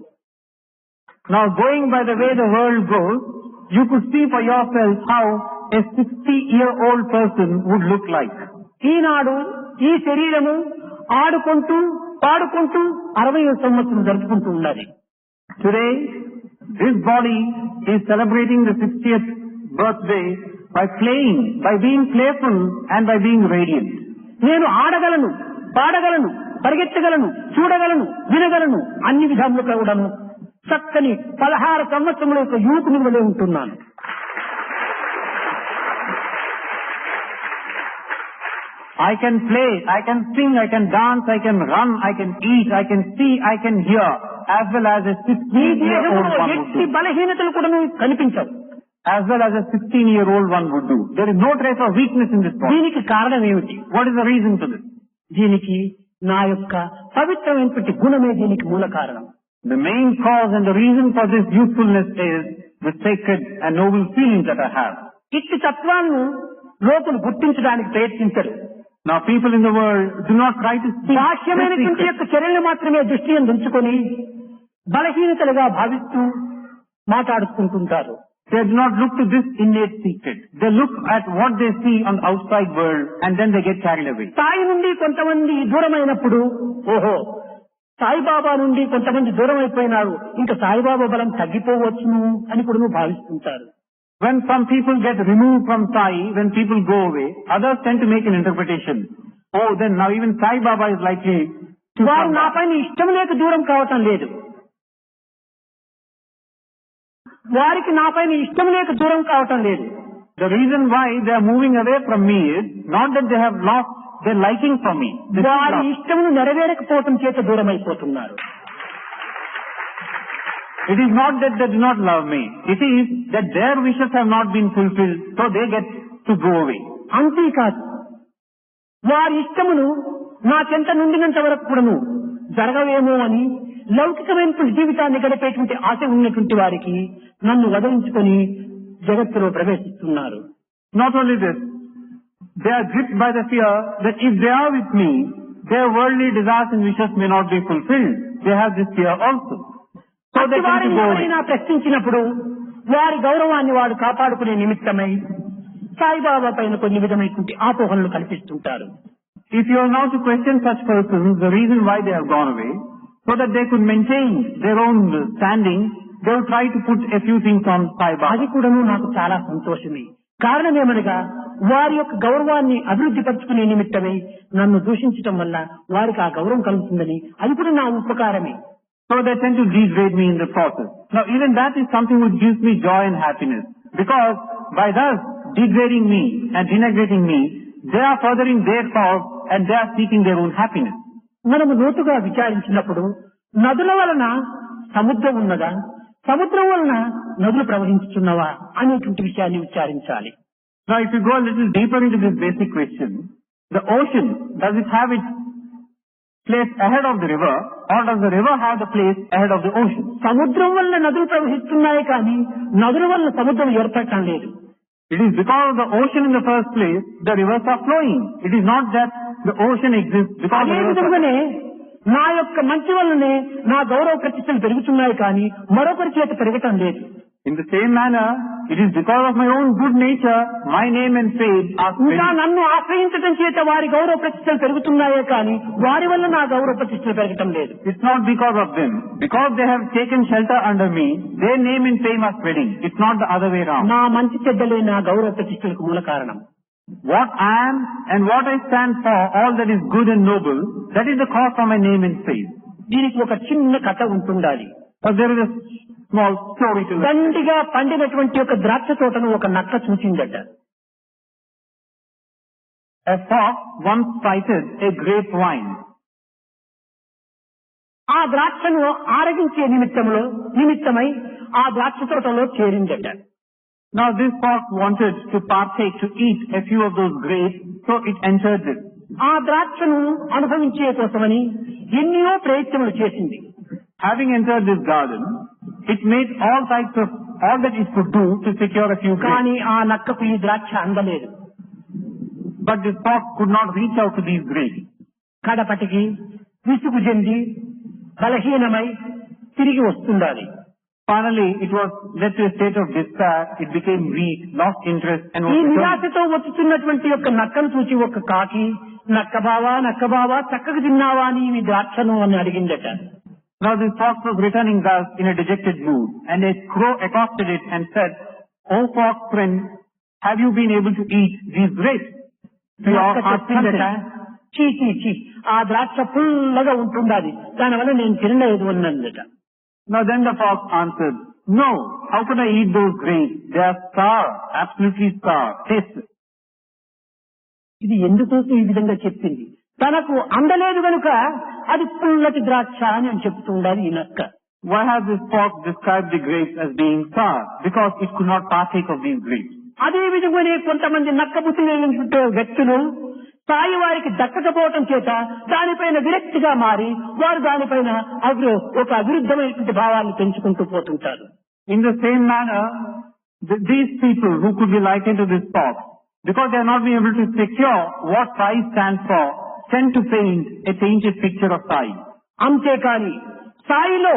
Now going by the way the world goes, you could see for yourself how a 60-year-old person would look like. ఈనాడు ఈ శరీరము ఆడుకుంటూ పాడుకుంటూ 60 సంవత్సరం జరుపుకుంటూ ఉన్నది. Today, this body is celebrating the 60th birthday by playing, by being playful and by being radiant. నేను ఆడగలను, పాడగలను, పరిగెత్తగలను, చూడగలను, వినగలను, అన్ని విధాలుగా కూడాను చక్కని 16 సంవత్సరముల యొక్క యువకుని వలె ఉంటున్నాను. I can play, I can sing, I can dance, I can run, I can eat, I can see, I can hear, as well as a ఈ 16-year-old దేహంలో one would ఎట్టి do. బలహీనతలు కూడాను కనిపించవు. As well as a 16-year-old one would do. There is no trace of weakness in this body. దీనికి కారణం ఏమిటి? What is the reason to this? దీనికి నా యొక్క పవిత్రమైనటువంటి గుణమే దీనికి మూల కారణం. The main cause and the reason for this youthfulness is the sacred and noble feelings that I have. ఇట్టి తత్వాన్ని లోకులు గుర్తించడానికి ప్రయత్నించరు. Now people in the world do not try to see this బాహ్యమైనటువంటి secret. యొక్క చర్యలు మాత్రమే దృష్టి ఉంచుకొని బలహీనతలుగా భావిస్తూ మాట్లాడుకుంటుంటారు. They do not look to this innate secret. They look at what they see on the outside world and then they get carried away. స్థాయి నుండి కొంతమంది దూరమైనప్పుడు ఓహో సాయిబాబా నుండి కొంతమంది దూరం అయిపోయినారు, ఇంకా సాయిబాబా బలం తగ్గిపోవచ్చును అని కూడా నువ్వు భావిస్తుంటారు. When some people get removed from Sai, when people go away, others tend to make an interpretation. Oh, then now even Sai Baba is likely to వారు come నా back. పైన ఇష్టం లేక దూరం కావటం లేదు, వారికి నా పైన ఇష్టం లేక దూరం కావటం లేదు. The reason why they are moving away from me is not that they have lost their liking for me. They still వారి love. ఇష్టమును నెరవేరకపోవటం చేత దూరం అయిపోతున్నారు. It is not that they do not love me. It is that their wishes have not been fulfilled, so they get to go away. అంతేకాదు, వారి ఇష్టమును నా చెంత నుండినంత వరకు కూడాను జరగవేమో అని లౌకికమైనటువంటి జీవితాన్ని గడిపేటువంటి ఆశ ఉన్నటువంటి వారికి నన్ను వదిలించుకొని జగత్తులో ప్రవేశిస్తున్నారు. Not only this, they are gripped by the fear that if they are with me, their worldly desires and wishes may not be fulfilled. They have this fear also. So they tend to వారిని go away. ఎవరైనా ప్రశ్నించినప్పుడు వారి గౌరవాన్ని వాడు కాపాడుకునే నిమిత్తమై సాయిబాబా పైన కొన్ని విధమైనటువంటి ఆపోహనలు కల్పిస్తుంటారు. If you are now to question such persons, the reason why they have gone away, so that they could maintain their own standing, they will try to put a few things on Sai Baba. అది కూడాను నాకు చాలా సంతోషమే. కారణమేమనగా వారి యొక్క గౌరవాన్ని అభివృద్ధి పరుచుకునే నిమిత్తమై నన్ను దూషించటం వల్ల వారికి ఆ గౌరవం కలుగుతుందని అది కూడా నా ఉపకారమే. So they tend to degrade me in the process. Now even that is something which gives me joy and happiness. Because by thus degrading me and denigrating me, they are furthering their cause and they are seeking their own happiness. మనము లోతుగా విచారించినప్పుడు నదుల వలన సముద్రం ఉన్నదా, సముద్రం వలన నదులు ప్రవహించుతున్నవా అనేటువంటి విషయాన్ని విచారించాలి. Now if you go a little deeper into this basic question, the ocean, does it have its place ahead of the river, or does the river have the place ahead of the ocean? సముద్రం వల్ల నదులు ప్రవహిస్తున్నాయి కానీ నదుల వల్ల సముద్రం ఏర్పడటం లేదు. It is because of the ocean in the first place, the rivers are flowing. It is not that the ocean exists because అదే the rivers are విధంగానే నా యొక్క మంచి వల్లనే నా గౌరవ ప్రతిష్టలు పెరుగుతున్నాయి కానీ మరొకరి చేత పెరగటం లేదు. In the same manner, it is because of my own good nature, my name and fame are ఇంకా spreading. నన్ను ఆశ్రయించడం చేత వారి గౌరవ ప్రతిష్టలు పెరుగుతున్నాయే కానీ వారి వల్ల నా గౌరవ ప్రతిష్టలు పెరగటం లేదు. It's not because of them. Because they have taken shelter under me, their name and fame are spreading. It's not the other way around. నా మంచి చెడ్డలే నా గౌరవ ప్రతిష్టలకు మూల కారణం. What I am and what I stand for, all that is good and noble, that is the cause for my name and fame. దీనికి ఒక చిన్న కథ ఉంటుండాలి. But there is a small story to it. దండిగా పండినటువంటి ఒక ద్రాక్ష తోటను ఒక నక్క చూసిందట. A fox once sighted a grapevine. ఆ ద్రాక్షను ఆరగించే నిమిత్తమై ఆ ద్రాక్ష తోటలో చేరిందట. Now this fox wanted to partake, to eat a few of those grapes, so it entered it. ఆ ద్రాక్షను అనుభవించే కోసమని ఎన్నో ప్రయత్నములు చేసింది. Having entered this garden, it made all that it could do to secure a few grapes. కానీ ఆ నక్కకు ఈ ద్రాక్ష అందలేదు. But this fox could not reach out to these grapes. కడపటికి విసుగు చెంది బలహీనమై తిరిగి వస్తుండాలి. Finally, it was led to a state of despair. It became weak, lost interest, and ఈ was returned. నిరాశతో వచ్చుతున్నటువంటి యొక్క నక్కను చూసి ఒక కాకి నక్క బావా చక్కగా తిన్నావా అని ఈ ద్రాక్షను అని అడిగిందట. Now this fox was returning thus in a dejected mood, and a crow accosted it and said, "O fox friend, have you been able to eat these grapes?" To your నక్క heart's చెప్పిందట, content. చీ ఆ ద్రాక్ష పుల్లగా ఉంటుండాలి, దానివల్ల నేను తినలేదు అన్నదట. Now then the fox answered, "No, how could I eat those grapes? They are sour, absolutely sour, tasteless." ఇది ఎందుకోసం ఈ విధంగా చెప్పింది? తనకు అందలేదు కనుక అది పుల్లటి ద్రాక్ష అని చెప్తూ ఉండాలి ఈ నక్క. Why has this fox described the grapes as being sour? Because it could not partake of these grapes. అదే విధంగానే కొంతమంది నక్క బుద్ధి లేనటువంటి వ్యక్తులు సాయి వారికి దక్కకపోవటం చేత దానిపైన విరక్తిగా మారి వారు దానిపైన ఒక అవిరుద్ధమైనటువంటి భావాన్ని పెంచుకుంటూ పోతుంటారు. In the same manner, these people who could be likened to this fox, because they are not being able to secure what Sai stands for, tend to paint a tainted picture of Sai. అంతేకాని సాయిలో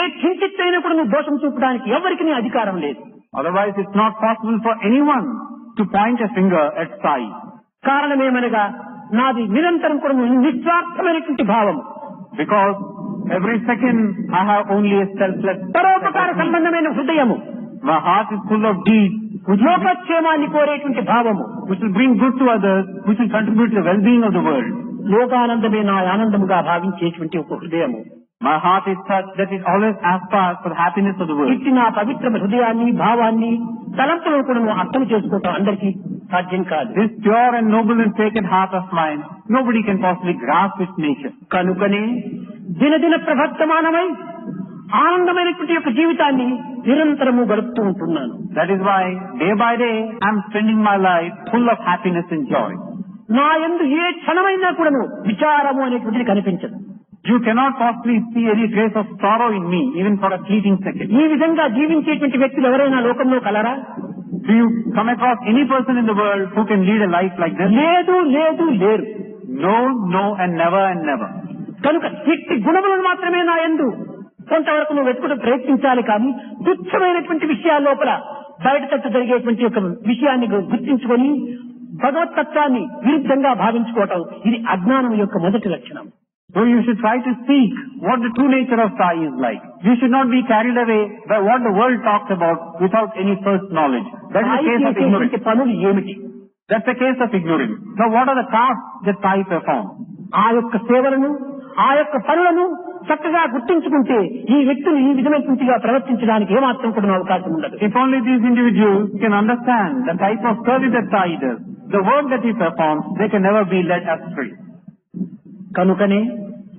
ఏ కించిత్తైనా కూడా నువ్వు దోషం చూపడానికి ఎవరికి అధికారం లేదు. Otherwise, it's not possible for anyone to point a finger at Sai. కారణమేమనగా నాది నిరంతరం కూడా నిస్వార్థమైనటువంటి భావం. Because Every second I have only a selfless. పరోపకార సంబంధమైన హృదయము. My heart is full of deeds లోకక్షేమాన్ని కోరేటువంటి భావము. which will bring good to others, which will contribute to the well-being of the world. లోకానందమే నా ఆనందముగా భావించేటువంటి ఒక హృదయము. My heart is such that it always aspires for the happiness of the world. ఇచ్చిన పవిత్ర హృదయాన్ని, భావాన్ని, తలంపులను కూడా అర్థం చేసుకోవటం అందరికీ సాధ్యం కాదు. This pure and noble and sacred heart of mine, nobody can possibly grasp its nature. కనుకనే దినదిన ప్రవర్తమానమై ఆనందమైనటువంటి యొక్క జీవితాన్ని నిరంతరము గడుపుతూ ఉంటున్నాను. That is why day by day I am spending my life full of happiness and joy. నా యందు ఏ క్షణమైనా కూడాను విచారము అనేటువంటిది కనిపించదు. You cannot possibly see any trace of sorrow in me, even for a fleeting second. ఈ విధంగా జీవించేటువంటి వ్యక్తులు ఎవరైనా లోకంలో కలరా? Do you come across any person in the world who can lead a life like this? లేదు, లేదు, లేరు. No, no, and never and never. కనుక ఇట్టి గుణములను మాత్రమే నా యందు కొంతవరకు నువ్వు వెతుకుటూ ప్రయత్నించాలి. కానీ తుచ్చమైనటువంటి విషయాల లోపల బయట తట్టు జరిగేటువంటి ఒక విషయాన్ని గుర్తించుకొని భగవతత్వాన్ని విరుద్ధంగా భావించుకోవటం ఇది అజ్ఞానం యొక్క మొదటి లక్షణం. So you should try to seek what the true nature of Sai is like. You should not be carried away by what the world talks about without any first knowledge. That is the case of ignorance. పనులు ఏమిటి? That's the case of ignorance. Now what are the tasks that Sai performs? ఆ యొక్క సేవలను, ఆ యొక్క పనులను చక్కగా గుర్తించుకుంటే ఈ వ్యక్తులు ఈ విధమైనగా ప్రవర్తించడానికి ఏమాత్రం కూడా అవకాశం ఉండదు. If only these individuals can understand the type of service that Sai does, the work that he performs, they can never be led astray. కనుకనే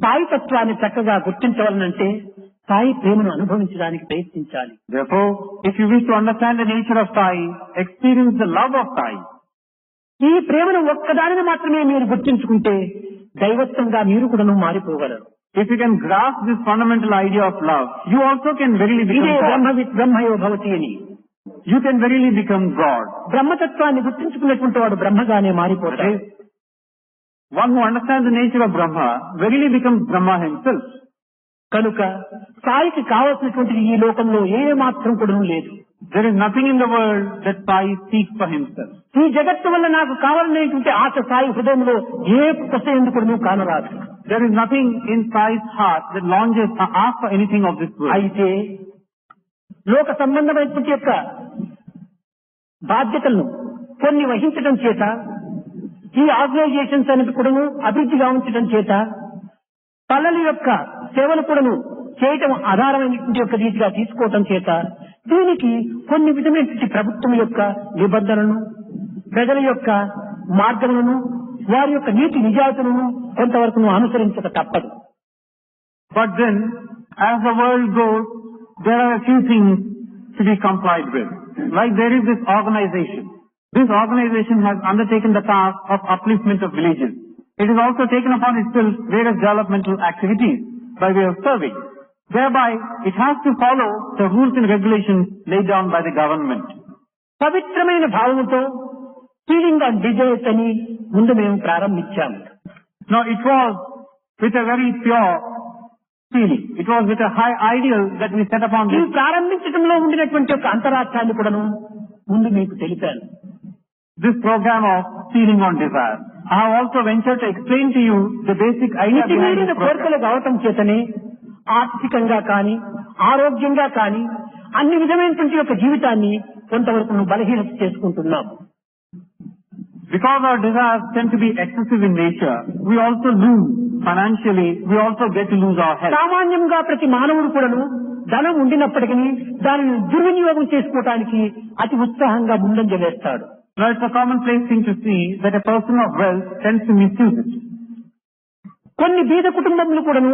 సాయి తత్వాన్ని చక్కగా గుర్తించవాలనంటే సాయి ప్రేమను అనుభవించడానికి ప్రయత్నించాలి. Therefore, if you wish to understand the nature of Sai, experience the love of Sai. ఈ ప్రేమను ఒక్కదానిని మాత్రమే మీరు గుర్తించుకుంటే దైవత్వంగా మీరు కూడా మారిపోగలరు. If you can grasp this fundamental idea of love, you also can verily ఇదే become God. బ్రహ్మయో భవతి అని. You can verily become God. బ్రహ్మతత్వాన్ని గుర్తించుకున్నటువంటి వాడు బ్రహ్మగానే మారిపోతాడు. One who understands the nature of Brahma verily becomes Brahma himself. కనుక సాయికి కావలసినటువంటిది ఈ లోకంలో ఏ మాత్రం కూడా లేదు. There is nothing in the world that Sai seeks for himself. ఈ జగత్తు వల్ల నాకు కావాలనేటువంటి ఆశ సాయి హృదయంలో ఏ కొస ఎందుకు కానరాదు. There is nothing in Sai's heart that longes or asks for anything of this world. అయితే లోక సంబంధమైనటువంటి యొక్క బాధ్యతలను కొన్ని వహించడం చేత ఈ ఆర్గనైజేషన్స్ అనేది కూడా అభివృద్ధి గావించడం చేత పల్లెల యొక్క సేవలు కూడా చేయటం ఆధారమైనటువంటి యొక్క రీతిగా తీసుకోవటం చేత దీనికి కొన్ని విధమైనటువంటి ప్రభుత్వం యొక్క నిబంధనలను, ప్రజల యొక్క మార్గములను, వారి యొక్క నీతి నిజాయితీలను కొంతవరకు అనుసరించక తప్పదు. But then, as the world goes, there are a few things to be complied with. Like there is this organization. This organization has undertaken the task of upliftment of villages. It has also taken upon itself various developmental activities by way of serving. Thereby, it has to follow the rules and regulations laid down by the government. పవిత్రమైన భావముతో feeling on desires అని ముందు మేము ప్రారంభించాము. Now, it was with a very pure feeling. It was with a high ideal that we set upon ఈ this. ప్రారంభించడంలో ఉండినటువంటి ఒక అంతరార్థాన్ని కూడాను ముందు మీకు తెలిపాను. This program of feeling on desire. I have also ventured to explain to you the basic idea behind మితిమీరిన this program. కోరికలు కావటం చేతనే ఆర్థికంగా కానీ, ఆరోగ్యంగా కానీ అన్ని విధమైనటువంటి యొక్క జీవితాన్ని కొంతవరకు బలహీనత చేసుకుంటున్నాం. Because our desires tend to be excessive in nature, we also lose financially, we also get to lose our health. సామాన్యంగా ప్రతి మానవుడు కూడాను ధనం ఉండినప్పటికీ దానిని దుర్వినియోగం చేసుకోవటానికి అతి ఉత్సాహంగా ముందంజ వేస్తాడు. Now it's a commonplace thing to see that a person of wealth tends to misuse it. కొన్ని బీద కుటుంబములు కూడాను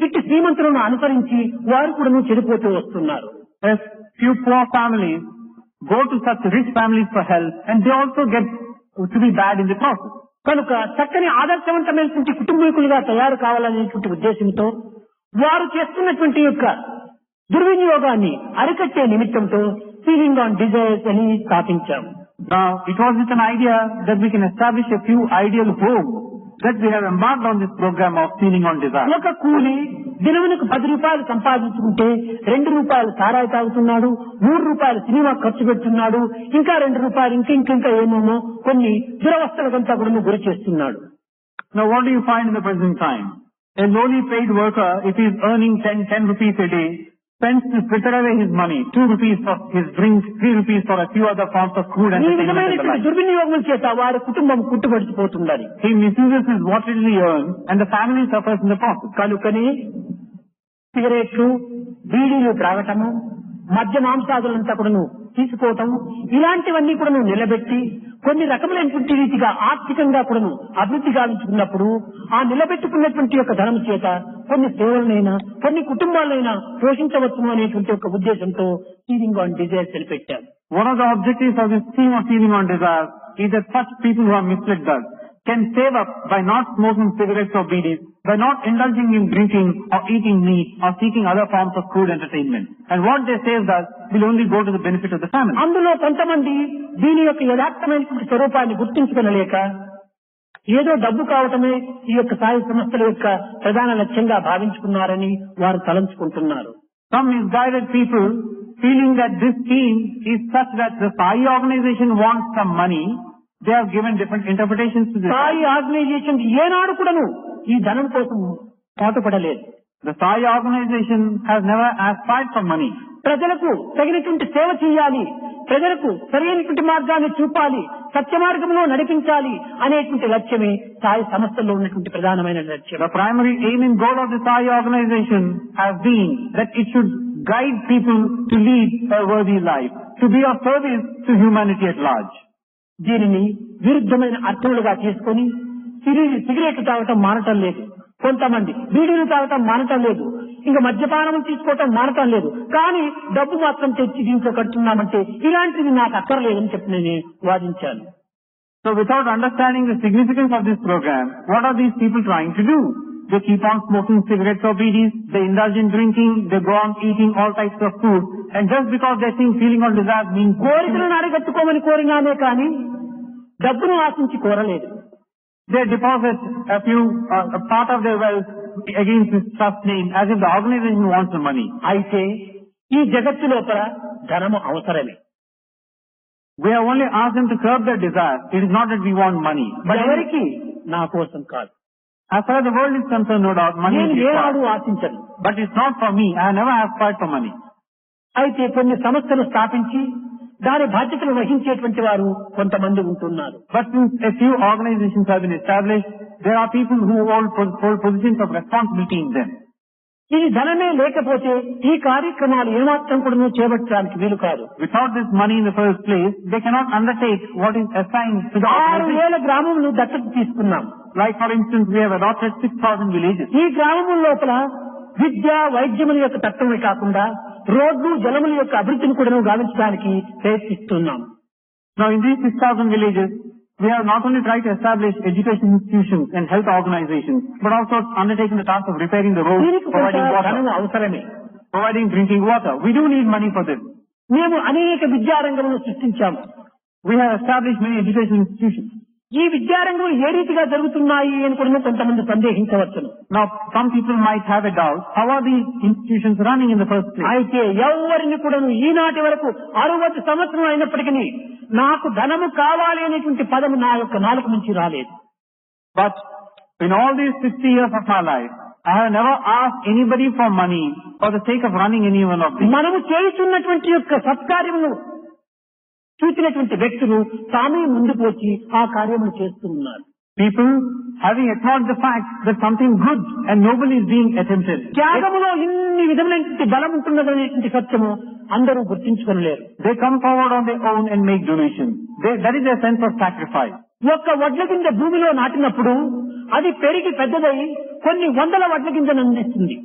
ఇట్టి శ్రీమంతులను అనుసరించి వారు కూడాను చెడిపోతూ వస్తున్నారు. As few poor families go to such rich families for help and they also get to be bad in the process. కనుక చక్కని ఆదర్శవంతమైనటువంటి కుటుంబీకులుగా తయారు కావాలనేటువంటి ఉద్దేశంతో వారు చేస్తున్నటువంటి యొక్క దుర్వినియోగాన్ని అరికట్టే నిమిత్తంతో ఫీలింగ్ ఆన్ డిజైర్స్ అని స్థాపించాము. Now, it was with an idea that we can establish a few ideal homes that we have embarked on this program of feeling on desire. ఒక కూలి దినమునకు 10 రూపాయలు సంపాదించుకుంటే 2 రూపాయలు సారాయి తాగుతున్నాడు, 3 రూపాయలు సినిమా ఖర్చు పెడుతున్నాడు, ఇంకా 2 రూపాయలు ఇంకా ఏమేమో కొన్ని దురవస్థలకంతా కూడా గురి చేస్తున్నాడు. Now, what do you find in the present time? A lowly paid worker, if he is earning 10 rupees a day, spends to fritter away his money, 2 rupees for his drink, 3 rupees for a few other forms of food and ఈ entertainment and the విధమైనటువంటి like. దుర్వినియోగం చేత వారి కుటుంబం కుట్టుబడిపోతున్నది. He misuses his what little he earns and the family suffers in the process. కనుకని సిగరెట్లు, బీడీలు త్రాగటము, మద్య మాంసాదులంతా కూడాను తీసుకోవటం, ఇలాంటివన్నీ కూడాను నిలబెట్టి కొన్ని రకములైనటువంటి రీతిగా ఆర్థికంగా కూడాను అభివృద్ధి గావించుకున్నప్పుడు ఆ నిలబెట్టుకున్నటువంటి యొక్క ధనం చేత కొన్ని సేవలనైనా కొన్ని కుటుంబాలైనా పోషించవచ్చును అనేటువంటి ఒక ఉద్దేశంతో సీలింగ్ ఆన్ డిజైర్ తెలిపెట్టారు. One of the objectives of this scheme of sealing on desire is that such people who are misled thus can save up by not smoking cigarettes or beedies, by not indulging in drinking or eating meat or seeking other forms of crude entertainment. And what they save thus will only go to the benefit of the family. అందులో కొంతమంది దీని యొక్క యథార్థమైనటువంటి స్వరూపాన్ని గుర్తించుకోలేక ఏదో డబ్బు కావటమే ఈ యొక్క సాయి సంస్థల యొక్క ప్రధాన లక్ష్యంగా భావించుకున్నారని వారు తలంచుకుంటున్నారు. Some misguided people feeling that this scheme is such that the Sai organization wants some money, they have given different interpretations to this. Sai organization ఏనాడు కూడాను ఈ ధనం కోసం పాటుపడలేదు. The Sai organization has never aspired for money. ప్రజలకు తగినటువంటి సేవ చేయాలి, ప్రజలకు సరైనటువంటి మార్గాన్ని చూపాలి, సత్య మార్గంలో నడిపించాలి అనేటువంటి లక్ష్యమే సాయి సంస్థల్లో ఉన్నటువంటి ప్రధానమైన లక్ష్యం. The primary aim and goal of the Sai organization has been that it should guide people to lead a worthy life, to be of service to humanity at large. దీనిని విరుద్ధమైన అర్థములుగా తీసుకొని సిగరెట్లు తాగటం మానటం లేదు, కొంతమంది బీడీలు తాగటం మానటం లేదు, ఇంకా మద్యపానం తీసుకోవటం మానటం లేదు, కానీ డబ్బు మాత్రం తెచ్చి దీంట్లో కడుతున్నామంటే ఇలాంటిది నాకు అక్కర్లేదని చెప్పి నేను వాదించాను. So without understanding the significance of this program, what are these people trying to do? They keep on smoking cigarettes or beedies, they indulge in drinking, they go on eating all types of food, and just because they think feeling on desire means కోరికలను అడగట్టుకోమని కోరినానే కానీ డబ్బును ఆశించి కోరలేదు. they deposit a part of their wealth against this trust name as if the organization wants the money. అయితే ఈ జగత్తు లోపల ధనము అవసరమే. We have only asked them to curb their desire. It is not that we want money. But ఎవరికి? నా కోసం కాదు. As far as the world is concerned, no doubt, money నేను is ఏనాడు required. ఆశించను. But it's not for me. I have never aspired for money. అయితే కొన్ని సంస్థలు స్థాపించి దాని బాధ్యతలు వహించేటువంటి వారు కొంతమంది ఉంటున్నారు. But since a few organizations have been established, there are people who hold positions of responsibility in them. ఇది ధనమే లేకపోతే ఈ కార్యక్రమాలు ఏమాత్రం కూడా చేపట్టడానికి వీలు కాదు. Without this money in the first place, they cannot undertake what is assigned to the organization. 6,000 గ్రామములు దత్తత తీసుకున్నాం. Like for instance, we have adopted 6,000 villages. ఈ గ్రామముల లోపల విద్య వైద్యముల యొక్క తత్వమే కాకుండా రోడ్లు జలముల యొక్క అభివృద్ధిని కూడా గావించడానికి ప్రయత్నిస్తున్నాం. Now in these 6,000 villages, we have not only tried to establish education institutions and health organizations, but also undertaken the task of repairing the roads, దీనికి providing కొంత water, ధనము అవసరమే. providing drinking water. We do need money for this. మేము అనేక విద్యారంగములను సృష్టించాము. We have established many education institutions. ఈ విద్యారంగములు ఏ రీతిగా జరుగుతున్నాయి అని కూడా కొంతమంది సందేహించవచ్చును. Now some people might have a doubt, how are these institutions running in the first place? అయితే ఎవరిని కూడా ఈనాటి వరకు 60 సంవత్సరం అయినప్పటికీ నాకు ధనము కావాలి అనేటువంటి పదము నా యొక్క నాలుక నుంచి రాలేదు. But in all these 60 years of my life, I have never asked anybody for money for the sake of running any one of these. మనము చేస్తున్నటువంటి యొక్క సత్కార్యమును చూసినటువంటి వ్యక్తులు తామే ముందుకు వచ్చి ఆ కార్యములు చేస్తూ ఉన్నారు. People having acknowledged the fact that something good and noble is being attempted. త్యాగములో ఇన్ని విధమైనటువంటి బలం ఉంటున్నదనేటువంటి సత్యము అందరూ గుర్తించుకోలేరు. They come forward on their own and make donations. That is their sense of sacrifice. ఒక్క వడ్ల గింజ భూమిలో నాటినప్పుడు అది పెరిగి పెద్దదై కొన్ని వందల వడ్ల గింజను అందిస్తుంది.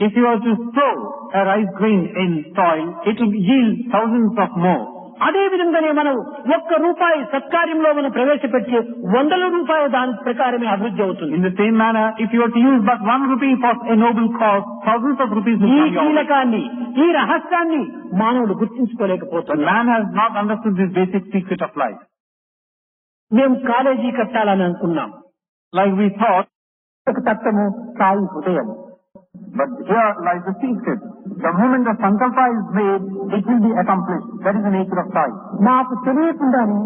If you are to sow a rice grain in soil, it will yield thousands of more. అదే విధంగానే మనం ₹1 సత్కార్యంలో మనం ప్రవేశపెట్టి ₹100 దాని ప్రకారమే అభివృద్ధి అవుతుంది. In the same manner, if you are to use but ₹1 for a noble cause, thousands of rupees will ఈ come your way. కీలకాన్ని ఈ రహస్యాన్ని మానవుడు గుర్తించుకోలేకపోతున్నాడు. Man has not understood this basic secret of life. మేము కాలేజీ కట్టాలని అనుకున్నాం. Like we thought, ఒక తత్వము సాయి హృదయం. but here lies the secret. The moment the sankalpa is made, it will be accomplished. That is the nature of Sai. మాకు తెలియకుండానే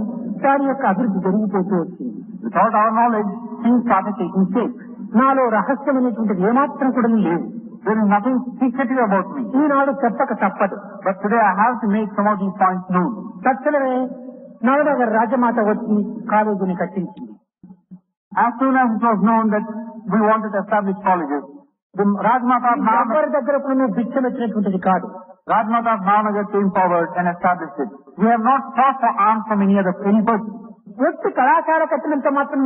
దాని యొక్క అభివృద్ధి జరిగిపోతూ వచ్చింది. Without our knowledge, things started taking shape. నాలో రహస్యం అనేటువంటిది ఏమాత్రం కూడా లేదు. There is nothing secretive about me. ఈనాడు చెప్పక తప్పదు. But today I have to make some of these points known. తక్షణమే నవనగర్ రాజమాత వచ్చి కాలేజీని కట్టించింది. As soon as it was known that we wanted to establish colleges, the Rajmata of Bhavanagar, ఎవరి దగ్గర కూడా భిక్షం వచ్చినటువంటిది కాదు. Rajmata of Bhavanagar came forward and established it. We have not sought for alms from any person. వ్యక్తి కళాశాల కట్టినంత మాత్రం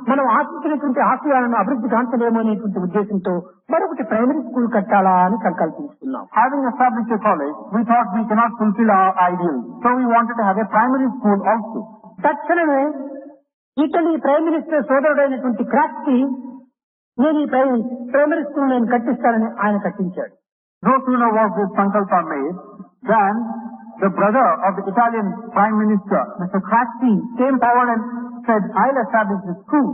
మనం ఆశించినటువంటి ఆశయాలను అభివృద్ధి కాంచలేము అనేటువంటి ఉద్దేశంతో మరొకటి ప్రైమరీ స్కూల్ కట్టాలా అని సంకల్పించుకున్నాం. Having established a college, we thought we cannot fulfill our ideals. So we wanted to have a primary school also. తక్షణమే ఇటలీ ప్రైమ్ మినిస్టర్ సోదరుడైనటువంటి క్రాక్సీ నేను ఈ ప్రైమరీ స్కూల్ నేను కట్టిస్తానని ఆయన కట్టించాడు. No sooner was this sankalpa made than the brother of the Italian Prime Minister, Mr. Craxi, came forward and said, I'll establish this school.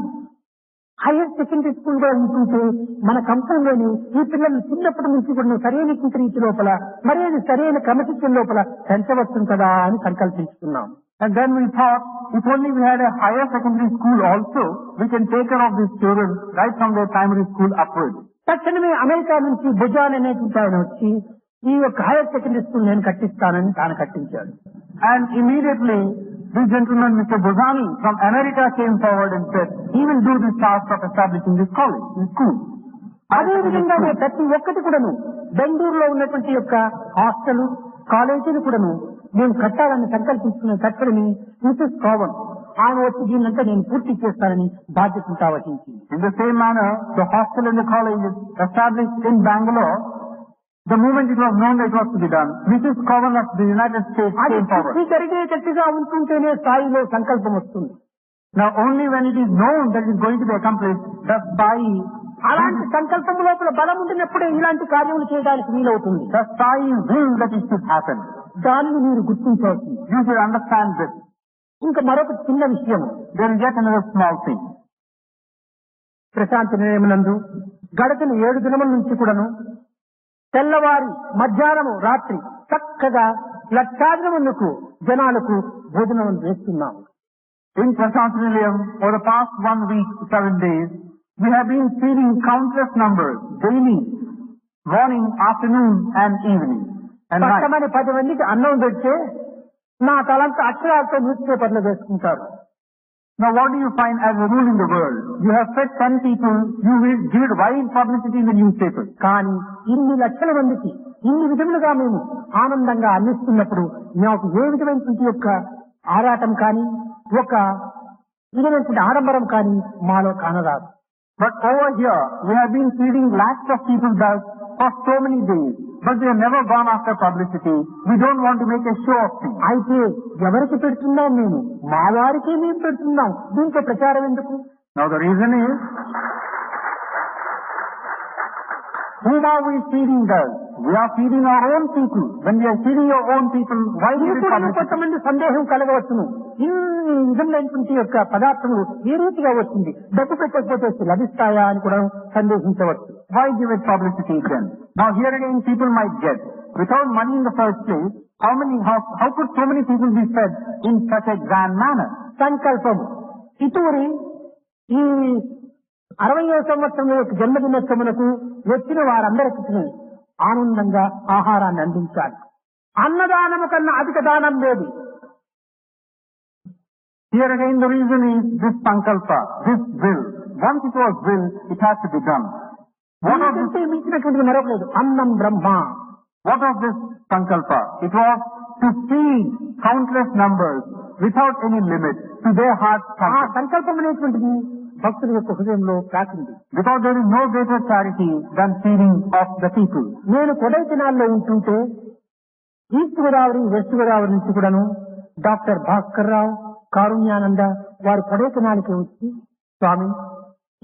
Higher secondary school గా ఉంటుంటే మన కంపెనీలోని ఈ పిల్లలు చిన్నప్పటి నుంచి కూడా సరైన రీతి లోపల మరేది సరైన క్రమశిక్షణ లోపల పెంచవచ్చు కదా అని సంకల్పించుకున్నాం. And then we thought, if only we had a higher secondary school also, we can take care of these children right from their primary school upwards. తక్షణమే అమెరికా నుంచి భుజాన్ అనేటువంటి ఆయన వచ్చి ఈ యొక్క హైయర్ సెకండరీ స్కూల్ నేను కట్టిస్తానని తాను కట్టించాడు. And immediately, this gentleman, Mr. Bozani from America, came forward and said, he will do this task of establishing this college, this school. అదే విధంగానే ప్రతి ఒక్కటి కూడాను బెంగళూరులో ఉన్నటువంటి యొక్క హాస్టల్ కాలేజీలు కూడాను నేను కట్టాలని సంకల్పించుకున్న తక్షణమే మిసెస్ కోవన్ ఆయన వచ్చి దీన్నంతా నేను పూర్తి చేస్తానని బాధ్యత వహించింది. In the same manner, the hostel and the college is established in Bangalore. The moment it was known that it was to be done, Mrs. Cowan of the United States came forward. అది జరిగేటట్టుగా ఉంటుంటేనే స్థాయిలో సంకల్పం వస్తుంది. Now only when it is known that it is going to be accomplished, does Sai, అలాంటి సంకల్పం లోపల బలం ఉండినప్పుడే ఇలాంటి కార్యములు చేయడానికి వీలవుతుంది. does Sai will that it should happen. దానిని మీరు గుర్తించవలసింది. You should understand this. ఇంకా మరొక చిన్న విషయం, There is yet another small thing. Prashanti నిలయమునందు గడచిన 7 దినముల నుంచి కూడాను తెల్లవారి మధ్యాహ్నము రాత్రి చక్కగా లక్షాది మందికి జనాలకు భోజనం వేస్తున్నాము. In Prashant Nilayam, over the past 1 week, 7 days, we have been feeding countless numbers daily, morning, afternoon and evening and night. పట్టమని 10 మందికి అన్నం పెడితే నా తలంతా అక్షరాలతో న్యూస్ పేపర్లో వేసుకుంటారు. Now what do you find as a rule in the world? You have fed 10 people, you will give it wide publicity in the newspapers. కానీ ఇన్ని లక్షల మందికి ఇన్ని విధములుగా మేము ఆనందంగా అందిస్తున్నప్పుడు మాకు ఏ విధమైనటువంటి యొక్క ఆరాటం కానీ ఒక విధమైనటువంటి ఆడంబరం కానీ మాలో కానరాదు. But over here, we have been feeding lakhs of people thus for so many days. But we have never gone after publicity. We don't want to make a show of things. అయితే ఎవరికి పెడుతున్నాం మేము? మా వారికి మేము పెడుతున్నాం. దీంట్లో ప్రచారం ఎందుకు? Now the reason is, whom are we feeding thus? We are feeding our own people. When we are feeding your own people, why do you publicity? కొంతమంది సందేహం కలగవచ్చును. ఇన్ని విధములైనటువంటి యొక్క పదార్థములు ఏ రీతిగా వచ్చింది, డబ్బు పెట్టకపోతే లభిస్తాయా అని కూడా సందేహించవచ్చు. Why give it publicity then? Now here again people might get, without money in the first place, how could so many people be fed in such a grand manner? సంకల్పము ఇటువరి ఈ 60వ సంవత్సరం యొక్క జన్మదినోత్సవములకు వచ్చిన వారందరికీ ఆనందంగా ఆహారాన్ని అందించాలి. అన్నదానము కన్నా అధిక దానం లేదు. Here again the reason is this sankalpa, this will. Once it was will, it has to be done. దీనికంటే మించినటువంటి మరొక లేదు. అన్నం బ్రహ్మ. What was this sankalpa? It was to feed countless numbers without any limit to their heart's ఆ content. సంకల్పం అనేటువంటిది భక్తుల యొక్క హృదయంలో కాకింది. Because there is no greater charity than feeding of the people. నేను కొడైకెనాల్లో ఉంటుంటే ఈస్ట్ గోదావరి వెస్ట్ గోదావరి నుంచి కూడాను డాక్టర్ భాస్కర్ రావు, కారుణ్యానంద వారు కొడైకెనాల్కి వచ్చి, స్వామి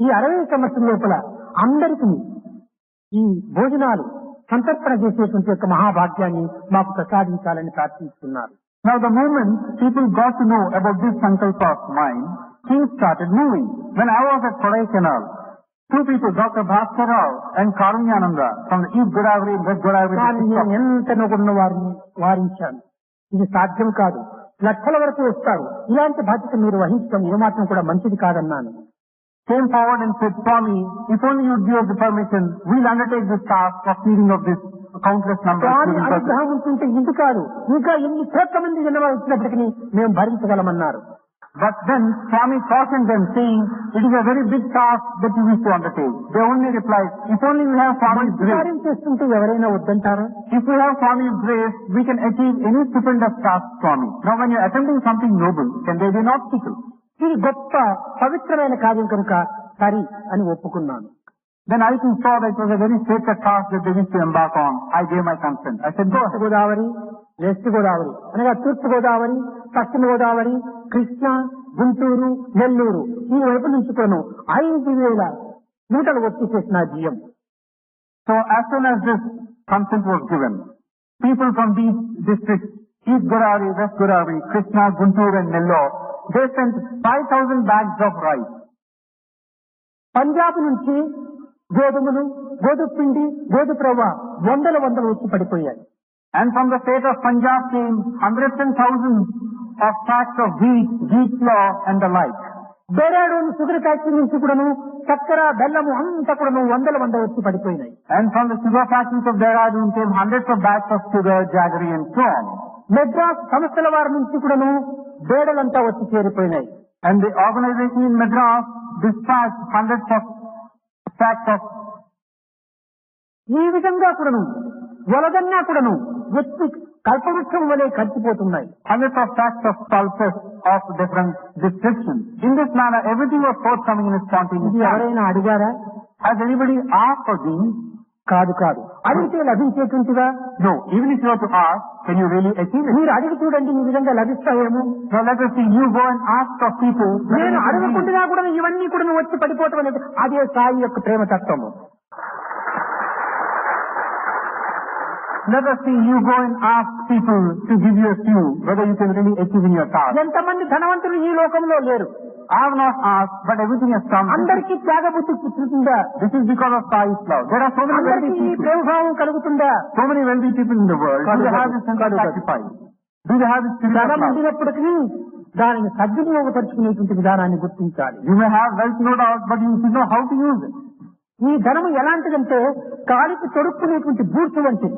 ఈ 60 సంవత్సరం లోపల అందరికీ ఈ భోజనాలు సంతర్పణ చేసేటువంటి యొక్క మహాభాగ్యాన్ని మాకు ప్రసాదించాలని ప్రార్థిస్తున్నారు. Now the moment people got to know about this sankalpa of mine, things started moving. When I was at Kodaikanal, 2 people, Dr. Bhaskar Rao and Karunyananda from the East Godavari and West Godavari కానీ districts. నేను ఎంత నొగున్న వారిని వారించాను. ఇది సాధ్యం కాదు, లక్షల వరకు వస్తారు, ఇలాంటి బాధ్యత మీరు వహించడం ఏమాత్రం కూడా మంచిది కాదన్నాను. came forward and said, Swami, if only you give us the permission, we'll undertake this task of feeding of this countless number of Swamy living persons. అనుగ్రహం ఉంటుంటే ఇది కాదు, ఇంకా ఎన్ని కోట్ల మంది జనాభా వచ్చినప్పటికీ మేము భరించగలమన్నారు. But then Swami cautioned them, saying, it is a very big task that you wish to undertake. They only replied, if only we have Swami's grace. కార్యం చేస్తుంటే ఎవరైనా వద్దంటారా? If we have Swami's grace, we can achieve any stupendous task, Swami. Now when you are attempting something noble, can there be an obstacle? ఇది గొప్ప పవిత్రమైన కార్యం కనుక సరి అని ఒప్పుకున్నాను. Then I too saw that it was a very sacred task that they wished to embark on. I gave my consent. I said, go east ahead. Godavari, west Godavari అనగా తూర్పు గోదావరి, పశ్చిమ గోదావరి, కృష్ణా, గుంటూరు, నెల్లూరు ఈ వైపు నుంచి కూడా 5,000 మూటలు వచ్చి చేసిన బియ్యం. So as soon as this consent was given, people from these districts, East Godavari, West Godavari, Krishna, Guntur and Nellore, they sent 5,000 bags of rice. Punjab నుంచి గోధుమలు, గోధుమ పిండి, గోధుమ రవ్వ వందలు వచ్చి పడిపోయాయి. And from the state of Punjab came hundreds and thousands of sacks of wheat flour and the like. Dehradun sugar factory నుంచి కూడాను చక్కెర, బెల్లము అంతా కూడాను వందలు వచ్చి పడిపోయినాయి. And from the sugar factories of Dehradun came hundreds of bags of sugar, jaggery and so on. Madras సంస్థల వారి నుంచి కూడాను బేడలంతా వచ్చి చేరిపోయినాయి. And the organization in Madras dispatched hundreds of sacks of. ఈ విధంగా కూడాను వలదన్నా కూడాను వ్యక్తి కల్పవృక్షం వలె కలిసిపోతున్నాయి. Hundreds of sacks of pulses of different descriptions. In this manner, everything was forthcoming in a spontaneous ఇది manner. ఎవరైనా అడిగారా? Has anybody asked for these? కాదు. అడిగితే లభించేటువంటివా? No. Even if you were to ask, can you really achieve it? మీరు అడిగి చూడండి, ఈ విధంగా లభిస్తాయేమో. Now let us see. You go and ask of people. నేను అడగకుండా కూడా ఇవన్నీ కూడా వచ్చి పడిపోవటం అనేది అదే సాయి యొక్క ప్రేమతత్వము. Let us see. You go and ask people to give you a clue whether you can really achieve in your task. ఎంతమంది ధనవంతులు ఈ లోకంలో లేరు? I have not asked, but everything has come. అందరికీ త్యాగబుద్ధి పుట్టుతుందా? This is because of Sai's love. There are so many wealthy అందరికీ ఈ people. ప్రేమభావం కలుగుతుందా? So many wealthy people in the world. Do they have this sense of sacrifice? Do they have this spirit of ధనం love? ఉండినప్పటికీ దానిని సద్వినియోగపరుచుకునేటువంటి విధానాన్ని గుర్తించాలి. You may have wealth, no doubt, but you should know how to use it. ఈ ధనము ఎలాంటిదంటే కాలికి తొడుక్కునేటువంటి boots వంటిది.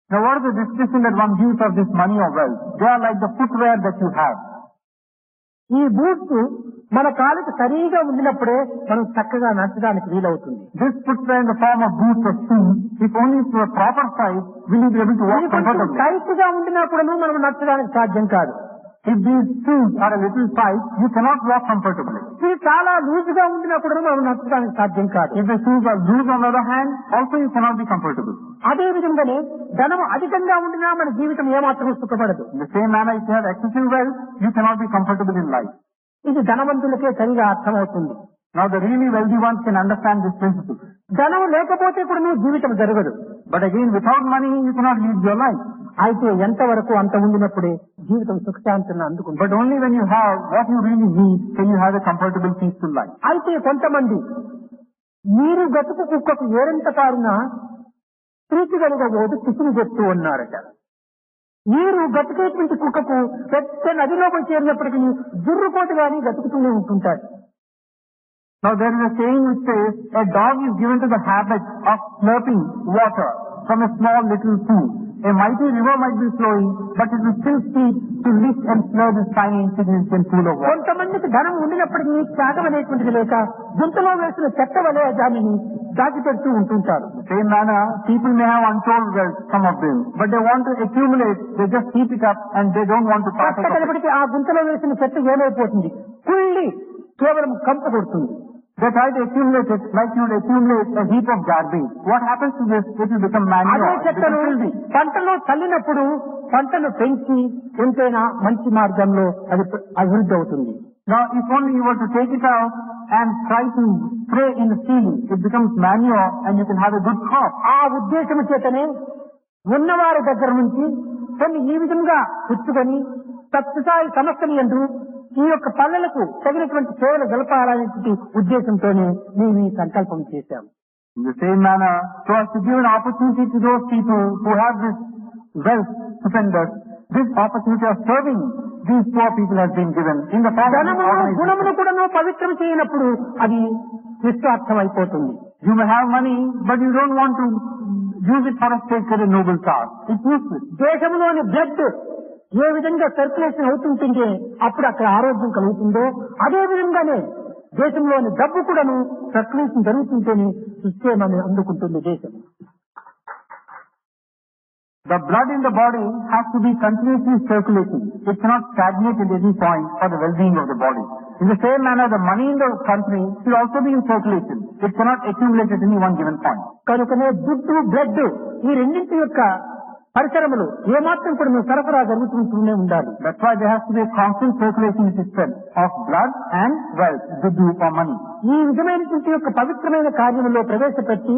Now what is the description that one gives of this money or wealth? They are like the footwear that you have. ఈ boots మన కాలికి సరిగా ఉండినప్పుడే మనం చక్కగా నడచడానికి వీలవుతుంది. This footwear in the form of boots or shoes, if only to a proper size, will you be able to walk comfortably. Tight గా ఉండినప్పుడు మనం నడచడానికి సాధ్యం కాదు. If these shoes are a little tight, you cannot walk comfortably. ఇది చాలా loose గా ఉండినప్పుడు మనం నడచడానికి సాధ్యం కాదు. If the shoes are loose on the other hand, also you cannot be comfortable. అదే విధంగానే ధనం అధికంగా ఉండినా మన జీవితం ఏమాత్రం సుఖపడదు. In the same manner, if you have excessive wealth, you cannot be comfortable in life. ఇది ధనవంతులకే సరిగా అర్థమవుతుంది. Now the really wealthy ones can understand this principle. ధనం లేకపోతే కూడా నువ్వు జీవితం జరగదు. But again, without money, you cannot live your life. అయితే ఎంతవరకు అంత ఉండినప్పుడే జీవితం సుఖశాంతిని అందుకుంటుంది. But only when you have what you really need, can you have a comfortable, peaceful life. అయితే కొంతమంది మీరు గతుకు కుక్కకు ఏరంత పారినా ప్రీతి కలగబోదు పిసిని చెప్తూ ఉన్నారట. మీరు గతుకేటువంటి కుక్కకు పెద్ద నదిలోకి చేరినప్పటికీ జుర్రుకోటు గాని గతుకుతూనే ఉంటుంటారు. Now there is a saying which says, a dog is given to the habit of slurping water from a small little pool. A mighty river might be flowing, but it will still seek to lift and slur this tiny insignificant pool of water. కొంతమందికి ధనం ఉండినప్పటికీ త్యాగం అనేటువంటిది లేక గుంతలో వేసిన చెత్త వలె దానిని దాచిపెడుతూ ఉంటుంటారు. The same manner, people may have untold wealth, some of them, but they want to accumulate, they just keep it up and they don't want to partake of it. కష్టపడికి ఆ గుంతలో వేసిన చెత్త ఏమైపోతుంది? కుళ్ళి కేవలం కంపు కొడుతుంది. They try to accumulate it like you would accumulate a heap of garbage. What happens to this? It will become అదే manure. It చెత్తను becomes filthy. పంటలో చల్లినప్పుడు పంటను పెంచి ఎంతైనా మంచి మార్గంలో అది అభివృద్ధి అవుతుంది. Now, if only you were to take it out and try to spray in the field, it becomes manure and you can have a good crop. ఆ ఉద్దేశం చేతనే ఉన్నవారి దగ్గర నుంచి కొన్ని ఈ విధంగా పుచ్చుకొని సత్యసాయి సంస్థని యందు ఈ యొక్క పల్లెలకు తగినటువంటి సేవలు జరపాలనే ఉద్దేశంతోనే మేము ఈ సంకల్పం చేశాం. In the same manner, so as to give an opportunity to those people who have this wealth stupendous, this opportunity of serving these poor people has been given in the form of ధనమును organization. గుణమును కూడా పవిత్రం చేయనప్పుడు అది నిస్వార్థం అయిపోతుంది. You may have money, but you don't want to use it for a sacred and noble cause. It's useless. దేశంలోని blood ఏ విధంగా circulation అవుతుంటే అప్పుడు అక్కడ ఆరోగ్యం కలుగుతుందో అదే విధంగానే దేశంలోని డబ్బు కూడాను సర్క్యులేషన్ జరుగుతుంటేనే సుస్థేమని అందుకుంటుంది దేశం. The blood in the body has to be continuously circulating. It cannot stagnate at any point for the well-being of the body. In the same manner, the money in the country should also be in circulation. It cannot accumulate at any one given point. కనుకనే దుడ్డు blood ఈ రెండింటి యొక్క పరిసరములు ఏమాత్రం కూడా సరఫరా జరుగుతుంటూనే ఉండాలి. That's why there has to be a constant circulation system of blood and wealth, due for money. ఈ విధమైనటువంటి యొక్క పవిత్రమైన కార్యంలో ప్రవేశపెట్టి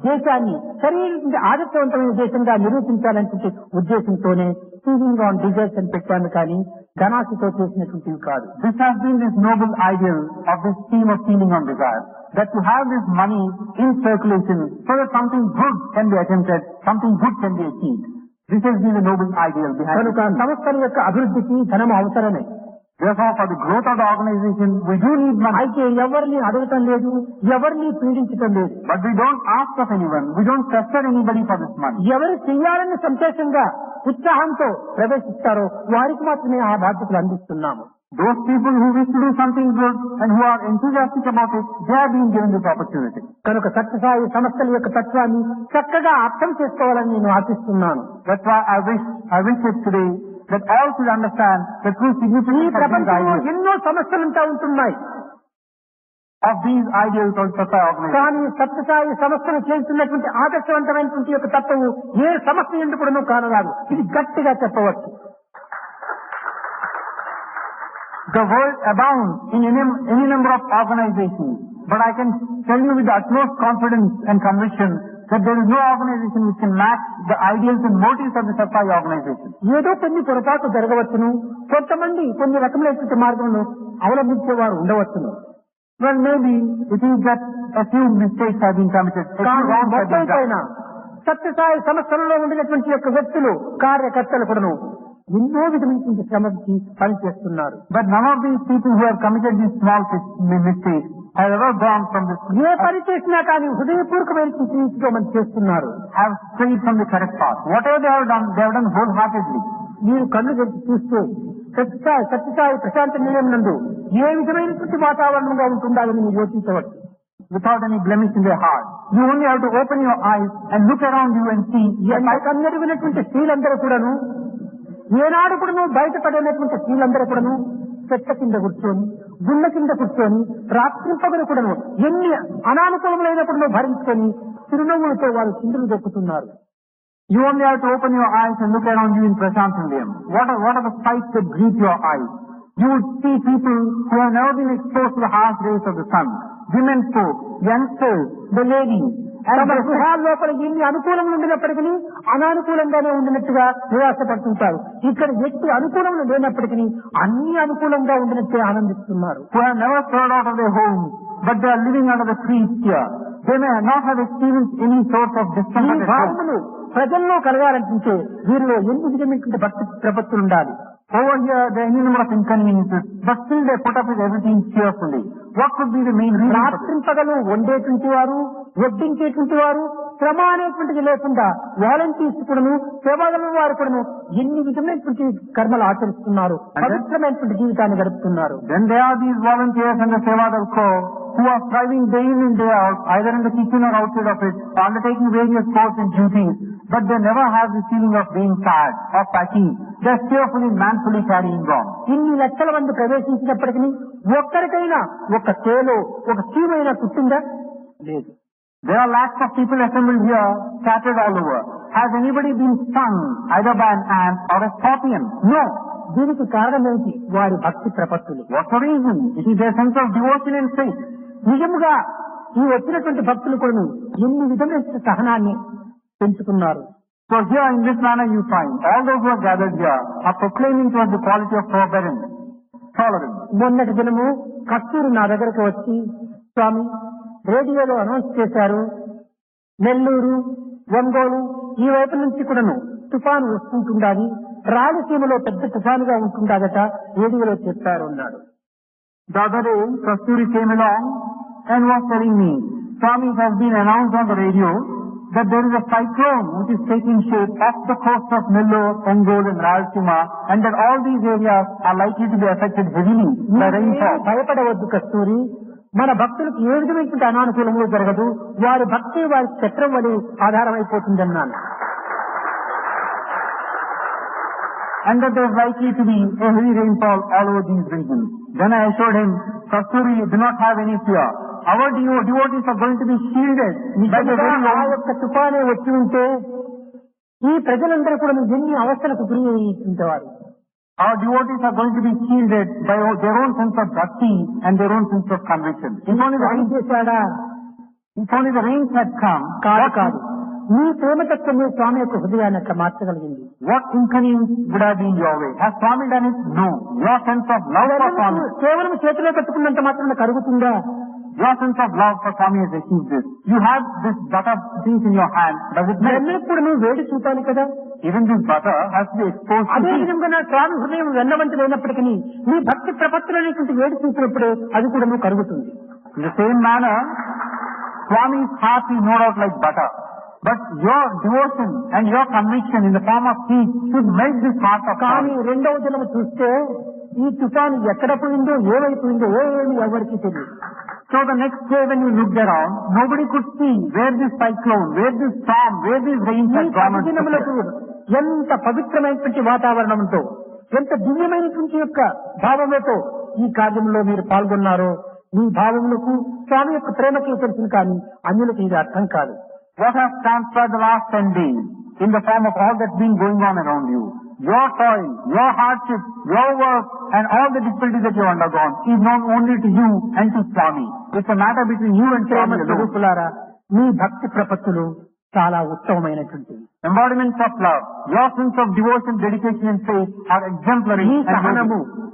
దేశాన్ని సరైన ఆదర్శవంతమైన దేశంగా నిరూపించాలనే ఉద్దేశంతోనే సీలింగ్ ఆన్ డిజైర్స్ అని పెట్టాను కానీ ధనాశతో చేసినటువంటివి కాదు. This has been this noble ideal of this scheme of sealing on desire, that to have this money in circulation so that something good can be attempted, something good can be achieved. This has been the noble ideal behind it. కనుక సంస్థల యొక్క అభివృద్ధికి ధనం అవసరమే. Therefore, for the growth of the organization, we do need money. అయితే ఎవరిని అడగటం లేదు, ఎవరిని పీడించటం లేదు. But we don't ask of anyone. We don't pressure anybody for this money. ఎవరు చెయ్యాలని సంతోషంగా ఉత్సాహంతో ప్రవేశిస్తారో వారికి మాత్రమే ఆ బాధ్యతలు అందిస్తున్నాము. Those people who wish to do something good and who are enthusiastic about it, they are being given this opportunity. కనుక సత్యసాయి సంస్థల యొక్క తత్వాన్ని చక్కగా అర్థం చేసుకోవాలని నేను ఆశిస్తున్నాను. That's why I wish it today that all should understand the true ఈ significance of these ప్రపంచంలో ideals, ఎన్నో సమస్యలుంటా ఉంటున్నాయి. of these ideals of Satsai organization. కానీ సత్యసాయి సంస్థలు చేస్తున్నటువంటి ఆదర్శవంతమైనటువంటి యొక్క తత్వము ఏ సమస్య ఎందుకు కూడా కానరాదు. ఇది గట్టిగా చెప్పవచ్చు. The world abounds in any number of organizations, but I can tell you with the utmost confidence and conviction that there is no organization which can match the ideals and motives of the Satsai organization. ఏదో కొన్ని పొరపాటు జరగవచ్చును, కొంతమంది కొన్ని రకమైనటువంటి మార్గంలో అవలంబించేవారు ఉండవచ్చును. Well, maybe it is that a few mistakes have been committed. A few కానీ wrongs have been మొత్తం పైన done. సత్యసాయి సంస్థలలో ఉండినటువంటి యొక్క వ్యక్తులు కార్యకర్తలు కూడాను ఎన్నో విధమైనటువంటి శ్రమకి పనిచేస్తున్నారు. But none of these people who have committed these small mistakes have ever gone from this, ఏ పని చేసినా కానీ హృదయపూర్వకమైనటువంటి రీతిలో మనం చేస్తున్నారు. have strayed from the correct path. Whatever they have done wholeheartedly. మీరు కళ్ళు తెరిచి చూస్తే సత్యసాయి ప్రశాంత నిలయం నందు ఏ విధమైనటువంటి వాతావరణంగా ఉంటుండాలని మీరు యోచించవచ్చు. Without any blemish in their heart. You only have to open your eyes and look around you and see. కన్నెరుగునటువంటి స్త్రీలందరూ కూడాను ఏనాడు కూడాను బయటపడినటువంటి స్త్రీలందరూ కూడాను చెట్ల కింద కూర్చొని గుళ్ళ కింద కూర్చొని రాత్రింపగలు కూడాను ఎన్ని అనానుకూలములైనప్పుడు భరించుకొని చిరునవ్వులతో వారు చిందులు దొక్కుతున్నారు. You only have to open your eyes and look around you in Prasantalayam. What are the sights that greet your eyes? You would see people who have never been exposed to the harsh rays of the sun. Women folk, youngsters, the ladies. తమ గృహాల లోపల ఎన్ని అనుకూలంగా ఉండినప్పటికీ అనానుకూలంగానే ఉండినట్టుగా నిరాశపడుతుంటారు. ఇక్కడ ఎట్టి అనుకూలంగా లేనప్పటికీ అన్ని అనుకూలంగా ఉండినట్టే ఆనందిస్తున్నారు. Who have never stirred out of their homes, but they are living under the trees here. They may not have experienced any sort of ఈ discomfort at home. భావములు ప్రజల్లో కలగాలంటే వీరిలో ఎన్ని విధమైనటువంటి భక్తి ప్రపత్తులు ఉండాలి. Over here, there are any number of inconveniences, but still they put up with everything cheerfully. What could be the main reason for this? రాత్రింపగలు వండేటువంటి వారు, వడ్డించేటువంటి వారు, శ్రమ అనేటువంటిది లేకుండా వాలంటీర్స్ కూడాను, సేవల వారు కూడాను ఎన్ని విధమైనటువంటి కర్మలు ఆచరిస్తున్నారు, పవిత్రమైనటువంటి జీవితాన్ని గడుపుతున్నారు. Then there are these volunteers and the Sevadal Corps who are striving day in and day out, either in the kitchen or outside of it, undertaking various chores and duties, but they never have the feeling of being tired or fatigued. They are cheerfully, manfully carrying on. ఇన్ని లక్షల మంది ప్రవేశించినప్పటికీ ఒక్కరికైనా ఒక చేలో ఒక చీమైనా కుట్టిందా? లేదు. There are lakhs of people assembled here, scattered all over. Has anybody been stung either by an ant or a scorpion? No. దీనికి కారణం ఏంటి? వారి భక్తి ప్రపత్తులు. What's the reason? It is their sense of devotion and faith. నిజముగా ఈ వచ్చినటువంటి భక్తులు కూడా ఎన్ని విధమైన సహనాన్ని పెంచుకున్నారు. So here in this manner you find all those who are gathered here are proclaiming towards the quality of forbearance, tolerance. మొన్నటి దినము కస్తూరి నా దగ్గరకు వచ్చి, స్వామి రేడియోలో అనౌన్స్ చేశారు, నెల్లూరు, ఒంగోలు ఈ వైపు నుంచి కూడాను తుఫాను వస్తుంటుండాలి, రాయలసీమలో పెద్ద తుఫానుగా ఉంటుందట రేడియోలో చెప్పారు అన్నాడు. The other day, Kasturi came along and was telling me, Swami, it has been announced on the radio that there is a cyclone which is taking shape off the coast of Nellore, Ongole and Rayalaseema, and that all these areas are likely to be affected heavily by rainfall. భయపడవద్దు కస్తూరి, మన భక్తులకు ఏ విధమైనటువంటి అనానుకూలము జరగదు, వారి భక్తి వారి చక్రం వలె ఆధారమైపోతుందన్నాను. And that there is likely to be a heavy rainfall all over these regions. Then I assured him, Kasturi, do not have any fear. Our devotees are going to be shielded by the very ఆ యొక్క తుఫానే వచ్చి ఉంటే ఈ ప్రజలందరూ కూడా ఎన్ని అవస్థలకు గురి అయ్యేవారు. Our devotees are going to be shielded by their own sense of bhakti and their own sense of conviction. If only the rains had come, కాదు నీ ప్రేమతత్వమే స్వామి యొక్క హృదయాన్ని అట్లా మార్చగలిగింది. what inconvenience would have been your way? Has Swami done it? No. Your sense of love for Swami, కేవలం చేతిలో పెట్టుకున్నంత మాత్రం కరుగుతుందా? your sense of love for Swami has achieved this. You have this butter things in your hand. Does it melt? ఎప్పుడు నువ్వు వేడి చూపాలి కదా. Even this butter has to be exposed to అదే heat. విధంగా నా స్వామి హృదయం వెన్నవంతులైనప్పటికీ నీ భక్తి ప్రపత్తులనేటువంటి వేడి చూపినప్పుడే అది కూడా నువ్వు కరుగుతుంది. In the same manner, Swami's heart is no doubt like butter. But your devotion and your conviction in the form of heat should melt this heart of కానీ Swami. రెండవ దినం చూస్తే ఈ తుఫాను ఎక్కడ పోయిందో ఏమైపోయిందో ఏమీ ఎవరికి తెలియదు. So the next day when you looked around, nobody could see where this cyclone, where this storm, where these rains ఈ had gone. దినములకు ఎంత పవిత్రమైనటువంటి వాతావరణంతో ఎంత దివ్యమైనటువంటి యొక్క భావములతో ఈ కార్యంలో మీరు పాల్గొన్నారో మీ భావములకు స్వామి యొక్క ప్రేమకి తెలుసు, కానీ అన్యులకు ఇది అర్థం కాదు. What has transpired the last 10 days in the form of all that's been going on around you, your toil, your hardship, your work and all the difficulties that you have undergone is known only to you and to Swami. It's a matter between you and Prema Swami alone. స్వరూపులారా, మీ భక్తి ప్రపత్తులు చాలా ఉత్తమమైనటువంటివి. Embodiments of love, your sense of devotion, dedication and faith are exemplary. Me and సహనము, noble.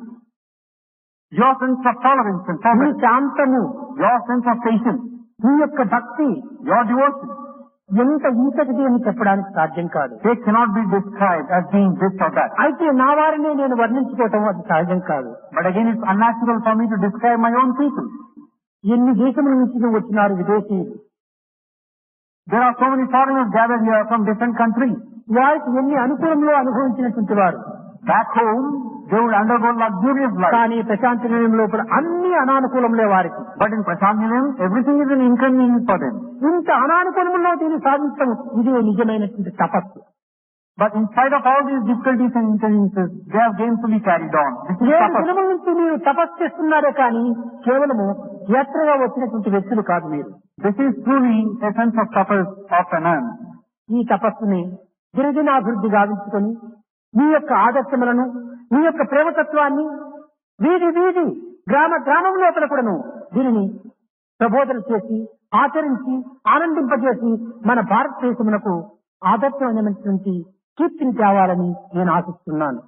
Your sense of tolerance and me tolerance, శాంతము, your sense of patience, మీ యొక్క భక్తి your devotion, ఎంత ఇంతటిది అని చెప్పడానికి సాధ్యం కాదు. they cannot be described as being this or that. అయితే నా వారిని నేను వర్ణించుకోవటం అది సహజం కాదు. But again, it's unnatural for me to describe my own people. ఎన్ని దేశముల నుంచి వచ్చినారు విదేశీయులు, There are so many foreigners gathered here from different countries. వారికి ఎన్ని అనుకూలంలో అనుభవించినటువంటి వారు. Back home, they would undergo luxurious life. కానీ ప్రశాంతి నిలయం లోపల అన్ని అనానుకూలంలో వారికి. But in Prashant Nilayam, everything is an inconvenience for them. ఇంత అనానుకూలంలో దీన్ని సాధించడం ఇదే నిజమైనటువంటి తపస్సు. But in spite of all these difficulties and inconveniences, they have gainfully carried on. This is 7 tapas. దినముల నుంచి మీరు తపస్సు చేస్తున్నారే కానీ కేవలము యాత్రగా వచ్చినటువంటి వ్యక్తులు కాదు మీరు. This is truly a sense of tapas of penance. ఈ తపస్సుని దినదినాభివృద్ధి గావించుకొని మీ యొక్క ఆదర్శములను, మీ యొక్క ప్రేమతత్వాన్ని వీధి వీధి గ్రామ గ్రామం లోపల కూడాను దీనిని ప్రబోధన చేసి ఆచరించి ఆనందింపజేసి మన భారతదేశమునకు ఆదర్శమైనటువంటి కీర్తిని తేవాలని నేను ఆశిస్తున్నాను.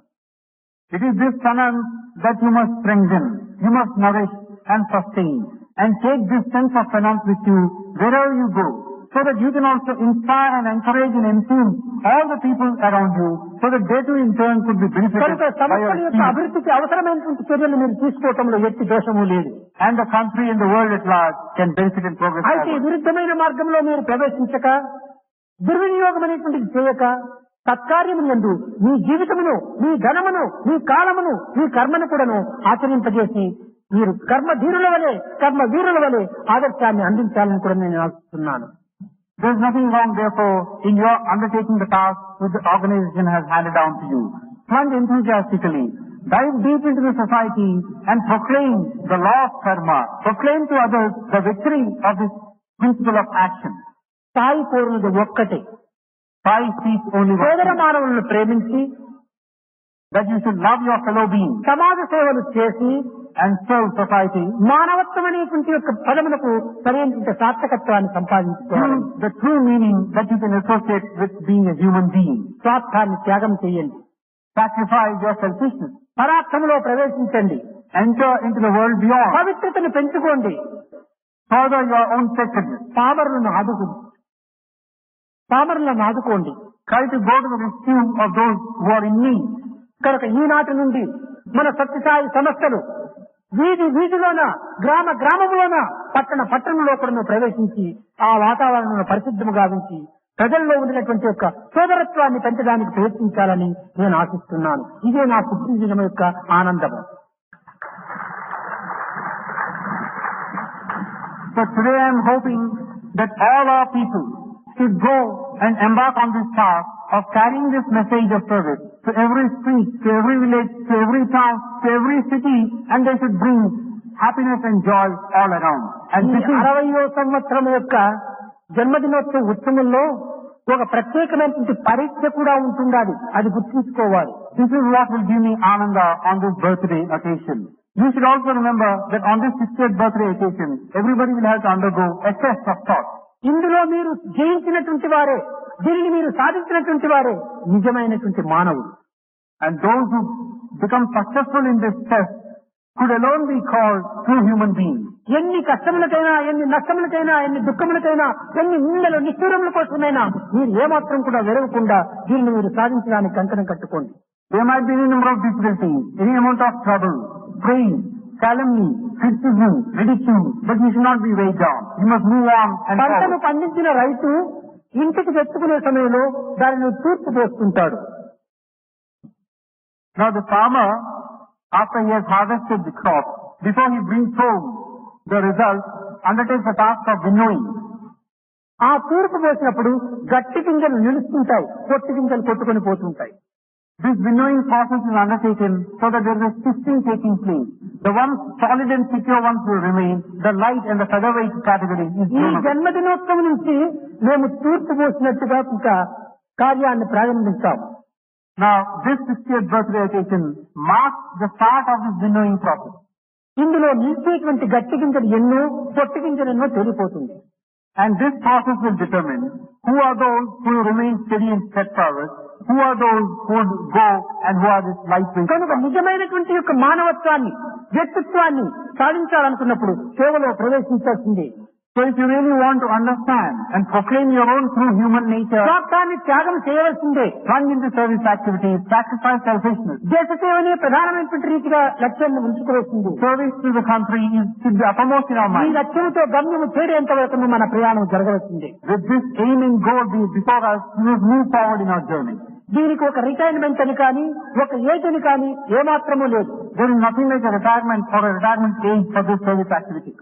It is this penance that you must strengthen, you must nourish and sustain, and take this sense of penance with you wherever you go, so that you can also inspire and encourage and influence all the people around you, so that they too in turn could be benefited కనుక by your సంస్థల యొక్క experience. అభివృద్ధికి అవసరమైనటువంటి చర్యలు మీరు తీసుకోవటంలో ఎట్టి దోషము లేదు. And the country and the world at large can benefit and progress. అయితే forward. విరుద్ధమైన మార్గంలో మీరు ప్రవేశించక, దుర్వినియోగం అనేటువంటిది చేయక, సత్కార్యములందు మీ జీవితమును, మీ ధనమును, మీ కాలమును, మీ కర్మను కూడాను ఆచరింపజేసి మీరు కర్మధీరుల వలె, కర్మవీరుల వలె ఆదర్శాన్ని అందించాలని కూడా నేను ఆశిస్తున్నాను. There is nothing wrong, therefore, in your undertaking the task which the organization has handed down to you. Plunge enthusiastically, dive deep into the society and proclaim the law of karma. Proclaim to others the victory of this principle of action. స్థాయి కోరినది ఒక్కటే, Sai seeks only one సోదర thing, మానవులను ప్రేమించి that you should love your fellow beings సమాజ సేవలు చేసి and serve society. మానవత్వం అనేటువంటి యొక్క పదములకు సరైన సార్థకత్వాన్ని సంపాదించుకోవాలి. The true meaning that you can associate with being a human being. స్వార్థాన్ని త్యాగం చేయండి, Sacrifice your selfishness. పరార్థములో ప్రవేశించండి, Enter into the world beyond. పవిత్రతను పెంచుకోండి, Further your own sacredness. పామరులను ఆదుకుంది. పామరులను ఆదుకోండి. Try to go to the rescue of those who are in need. కనుక ఈనాటి నుండి మన సత్యసాయి సంస్థలు వీధి వీధిలోన, గ్రామ గ్రామంలోన, పట్టణంలో కూడా ప్రవేశించి ఆ వాతావరణాన్ని పరిశుద్ధము గావించి ప్రజల్లో ఉన్నటువంటి యొక్క సోదరత్వాన్ని పెంచడానికి ప్రయత్నించాలని నేను ఆశిస్తున్నాను. ఇదే నా పుట్టినదినం యొక్క ఆనందము. So today I am hoping that all our people should go and embark on this path of carrying this message of service to every street, to every village, to every town, to every city, and they should bring happiness and joy all around. And ఈ this is 60వ సంవత్సరం యొక్క జన్మదినోత్సవ ఉత్సవంలో ఒక ప్రత్యేకమైనటువంటి పరీక్ష కూడా ఉంటుండాలి. అది గుర్తుంచుకోవాలి. This is what will give me Ananda on this birthday occasion. You should also remember that on this 60th birthday occasion, everybody will have to undergo a test of thought. ఇందులో మీరు జయించినటువంటి వారే, దీనిని మీరు సాధించినటువంటి వారే నిజమైనటువంటి మానవుడు. And those who become successful in this test could alone be called true human beings. ఎన్ని కష్టములకైనా, ఎన్ని నష్టములకైనా, ఎన్ని దుఃఖములకైనా, ఎన్ని నిందలు నిష్ఠూరముల కోసమైనా మీరు ఏమాత్రం కూడా వెరగకుండా దీనిని మీరు సాధించడానికి కంకణం కట్టుకోండి. There might be any number of difficulties, any amount of trouble, praise, calumny, criticism, ridicule, but you should not be weighed down. You must move on and పంటను forward. పండించిన రైతు ఇంటికి తెచ్చుకునే సమయంలో దానిని తూర్పు పోస్తుంటాడు. Now the farmer, after he has harvested the crop, before he brings home the result, undertakes the task of winnowing. ఆ తూర్పు పోసినప్పుడు గట్టి గింజలు నిలుస్తుంటాయి, పొట్టి గింజలు కొట్టుకొని పోతుంటాయి. This winnowing process is undertaken so that there is a sifting taking place. The ones solid and secure ones will remain. The light and the featherweight category is ఈ thrown away. జన్మదినోత్సవం నుంచి మేము తూర్పు పోసినట్టుగా ఇంకా కార్యాన్ని ప్రారంభిస్తాం. Now, this 60th birthday occasion marks the start of this winnowing process. ఇందులో నిలిచేటువంటి గట్టి గింజలు ఎన్నో, పొట్టి గింజలు ఎన్నో తేలిపోతుంది. And this process will determine who are those who remain steady and steadfast, who are those who would go and who are this lightweight. కనుక నిజమైనటువంటి యొక్క మానవత్వాన్ని, వ్యక్తిత్వాన్ని సాధించాలనుకున్నప్పుడు సేవలో ప్రవేశించాల్సిందే. So if you really want to understand and proclaim your own true human nature, స్వార్థాన్ని త్యాగం చేయవలసిందే. plunge into service activities, sacrifice selfishness. దేశ సేవనే ప్రధానమైనటువంటి రీతిగా లక్ష్యాన్ని ఉంచుకోవాల్సింది. Service to the country should be uppermost in our ఈ mind. లక్ష్యంతో గమ్యము చేరేంత వరకు మన ప్రయాణం జరగవలసిందే. With this aim and goal before us, we must move forward in our journey. దీనికి ఒక రిటైర్మెంట్ అని కానీ, ఒక ఏజ్ అని కానీ ఏమాత్రమూ లేదు. There is nothing like a retirement or a retirement age for this service activity.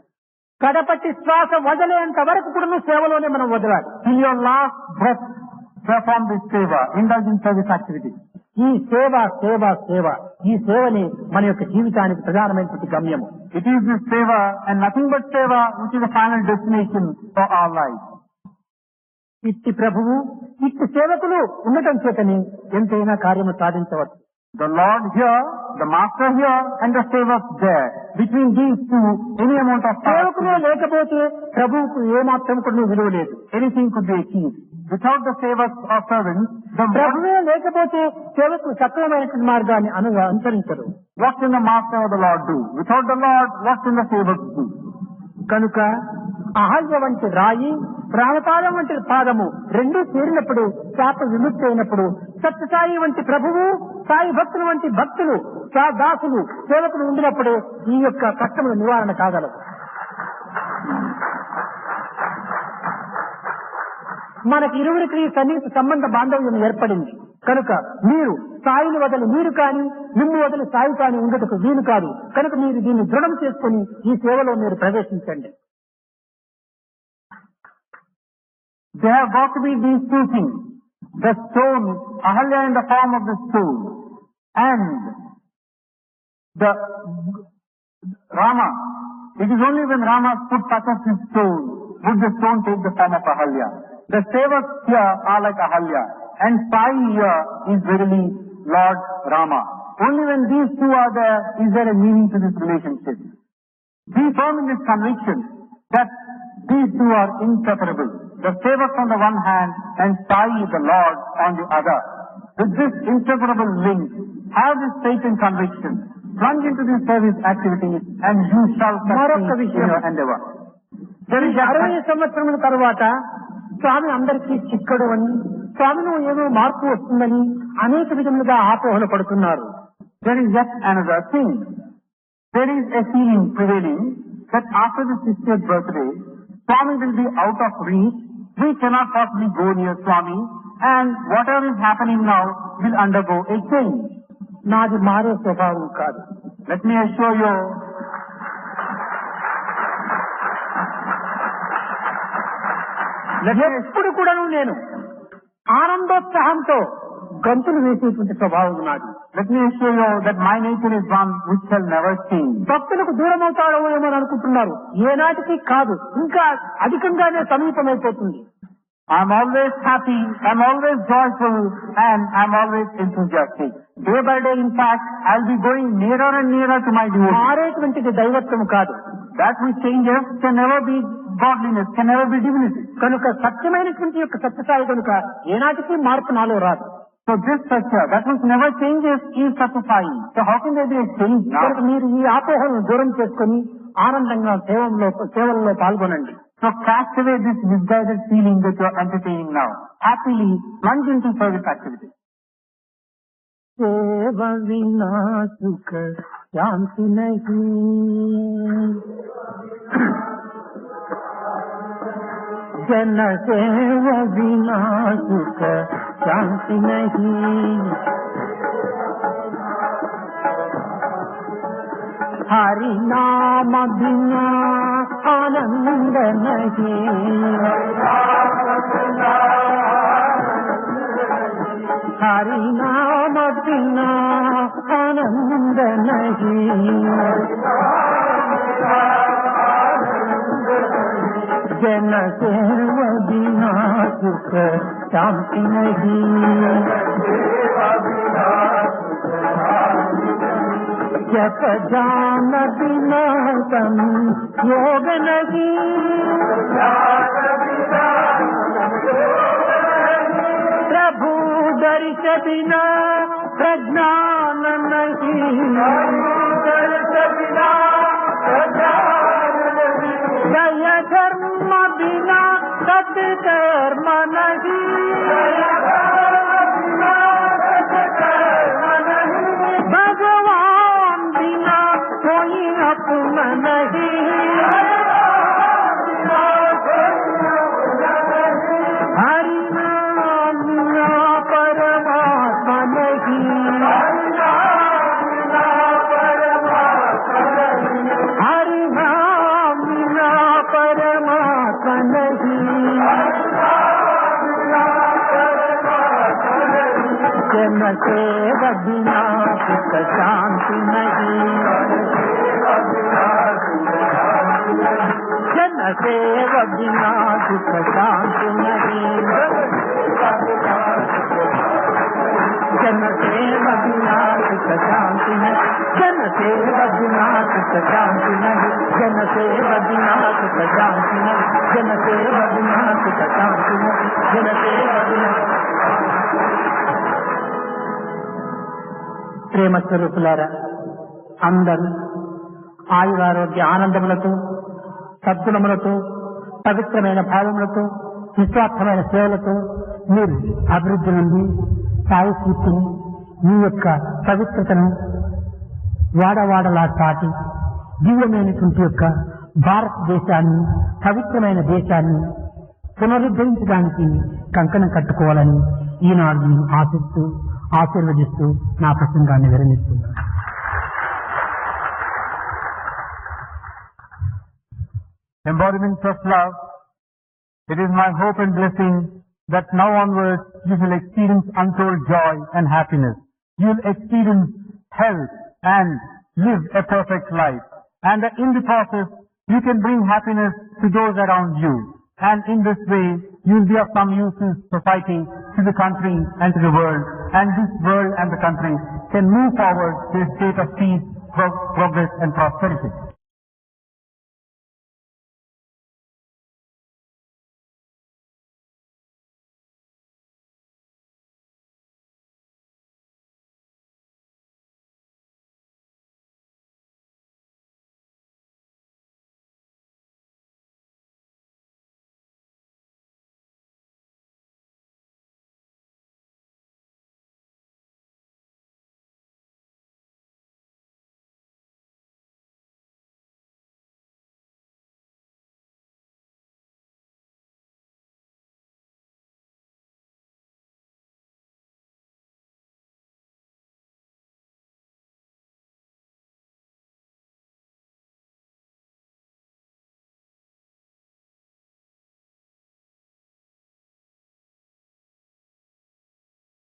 కడపట్టి శ్వాస వదిలేంత వరకు కూడా సేవలోనే మనం వదలాలి. Till your last breath, perform this seva, indulge in service activity. ఈ సేవ సేవ సేవ, ఈ సేవని మన యొక్క జీవితానికి ప్రధానమైనటువంటి గమ్యము. It is this seva and nothing but seva which is the final destination for our life. ఇట్టి ప్రభువు, ఇట్టి సేవకులు ఉండటం చేతని ఎంతైనా కార్యము సాధించవచ్చు. The Lord here, the Master here, and the sevak there. Between these two, any amount of సేవకులే లేకపోతే ప్రభువుకు ఏమాత్రం కూడా విలువ లేదు. anything could be achieved. Without the sevaks or servants, ప్రభువే లేకపోతే సేవకు సక్రమమైనటువంటి మార్గాన్ని అనుసరించరు. what can the Master or the Lord do? Without the Lord, what can the sevaks do? కనుక అహల్య వంటి రాయి, ప్రాణపాదం వంటి పాదము రెండూ చేరినప్పుడు, శాప విముక్తి అయినప్పుడు, సత్యసాయి వంటి ప్రభువు, సాయి భక్తులు వంటి భక్తులు, దాసులు, సేవకులు ఉండినప్పుడే ఈ యొక్క కష్టముల నివారణ కాగలవు. మనకి ఇరువురికి సన్నిహిత సంబంధ బాంధవ్యం ఏర్పడింది. కనుక మీరు సాయిని వదలి మీరు కాని, నిన్ను వదలి సాయి కాని ఉండటకు వీలు కాదు. కనుక మీరు దీన్ని దృఢం చేసుకుని ఈ సేవలో మీరు ప్రవేశించండి. There have got to be these two things. The stone, Ahalya in the form of the stone, and the Rama. It is only when Rama's foot touches the stone would the stone take the form of Ahalya. The sevaks here are like Ahalya, and Sai here is verily Lord Rama. Only when these two are there is there a meaning to this relationship. Be firm in this conviction that these two are inseparable. The sevak on the one hand and Sai the Lord on the other. With this inseparable link, have this faith and conviction. Plunge into this service activities and you shall succeed in your endeavor. ఈ 60 సంవత్సరముల తరువాత స్వామి అందరికీ చిక్కడు అని, స్వామిలో ఏదో మార్పు వస్తుందని అనేక విధములుగా ఆపోహలు పడుతున్నారు. There is yet another thing. There is a feeling prevailing that after the 60th birthday, Swami will be out of reach. We cannot possibly go near Swami, and whatever is happening now will undergo a change. నాది మారే స్వభావం కాదు. Let me assure you, ఎప్పుడు కూడాను నేను ఆనందోత్సాహంతో గంతులు వేసేటువంటి స్వభావం నాది. let me assure you that my nature is one which shall never change. భక్తులకు దూరం అవుతాడో ఏమో అనుకుంటున్నారు. ఏనాటికి కాదు, ఇంకా అధికంగానే సమీపమైపోతుంది. I'm always happy, I'm always joyful, and I'm always enthusiastic. Day by day, in fact, I'll be going nearer and nearer to my devotee. మారేటువంటిది దైవత్వం కాదు. That which changes can never be godliness, can never be divinity. కనుక సత్యమైనటువంటి యొక్క సత్యసాయి కనుక ఏనాటికి మార్పు నాలో రాదు. So this Satya, that which never changes, is satisfying. So how can there be a change now? కనుక మీరు ఈ ఆపోహలను దూరం చేసుకుని ఆనందంగా సేవల్లో పాల్గొనండి. So cast away this misguided feeling that you are entertaining now. Happily plunge into service activity. సేవ వినా సుఖ శాంతి నహీ, జన సేవ వినా సుఖ శాంతి నహీ, హరి నామ బినా ఆనంద నహీ, హరి నామ బినా ఆనంద నహీ, జన సేవ బినా సుఖ శాంతి నహీ, జప జాన బినా సంయోగ నహీ, ప్రభు దర్శ బినా ప్రజ్ఞాన నహీ, దయ ధర్మ బినా సత్కర్మ నహీ, భగవాన్ బినా కోయి అపున నహీ, హరి నామ బినా పరమాత్మ నహీ, హరి నామ బినా పరమాత్మ నహీ, జన సేవ బినా సుఖ శాంతి నహీ, జన సేవ బినా సుఖ శాంతి నహీ, జన సేవ బినా సుఖ శాంతి నహీ, జన సేవ బినా సుఖ శాంతి నహీ, జన సేవ బినా సుఖ శాంతి నహీ, జన సేవ బినా సుఖ శాంతి నహీ, జన సేవ బినా. ప్రేమ స్వరూపులారా, అందరూ ఆయురారోగ్య ఆనందములతో, సద్గుణములతో, పవిత్రమైన భావములతో, నిస్వార్థమైన సేవలతో మీరు అభివృద్ధి నుండి సాయి స్ఫూర్తిని, మీ యొక్క పవిత్రతను వాడవాడలా చాటి దివ్యమైనటువంటి యొక్క భారతదేశాన్ని, పవిత్రమైన దేశాన్ని పునరుద్ధరించడానికి కంకణం కట్టుకోవాలని ఈనాడు నేను ఆశిస్తూ ఆశీర్వదిస్తూ నా ప్రసంగాన్ని విరమిస్తున్నాను. Embodiments of love, it is my hope and blessing that now onwards you will experience untold joy and happiness. You will experience health and live a perfect life. And in the process, you can bring happiness to those around you. And in this way, you will be of some use to society, to the country and to the world. And this world and the country can move forward to a state of peace, progress and prosperity.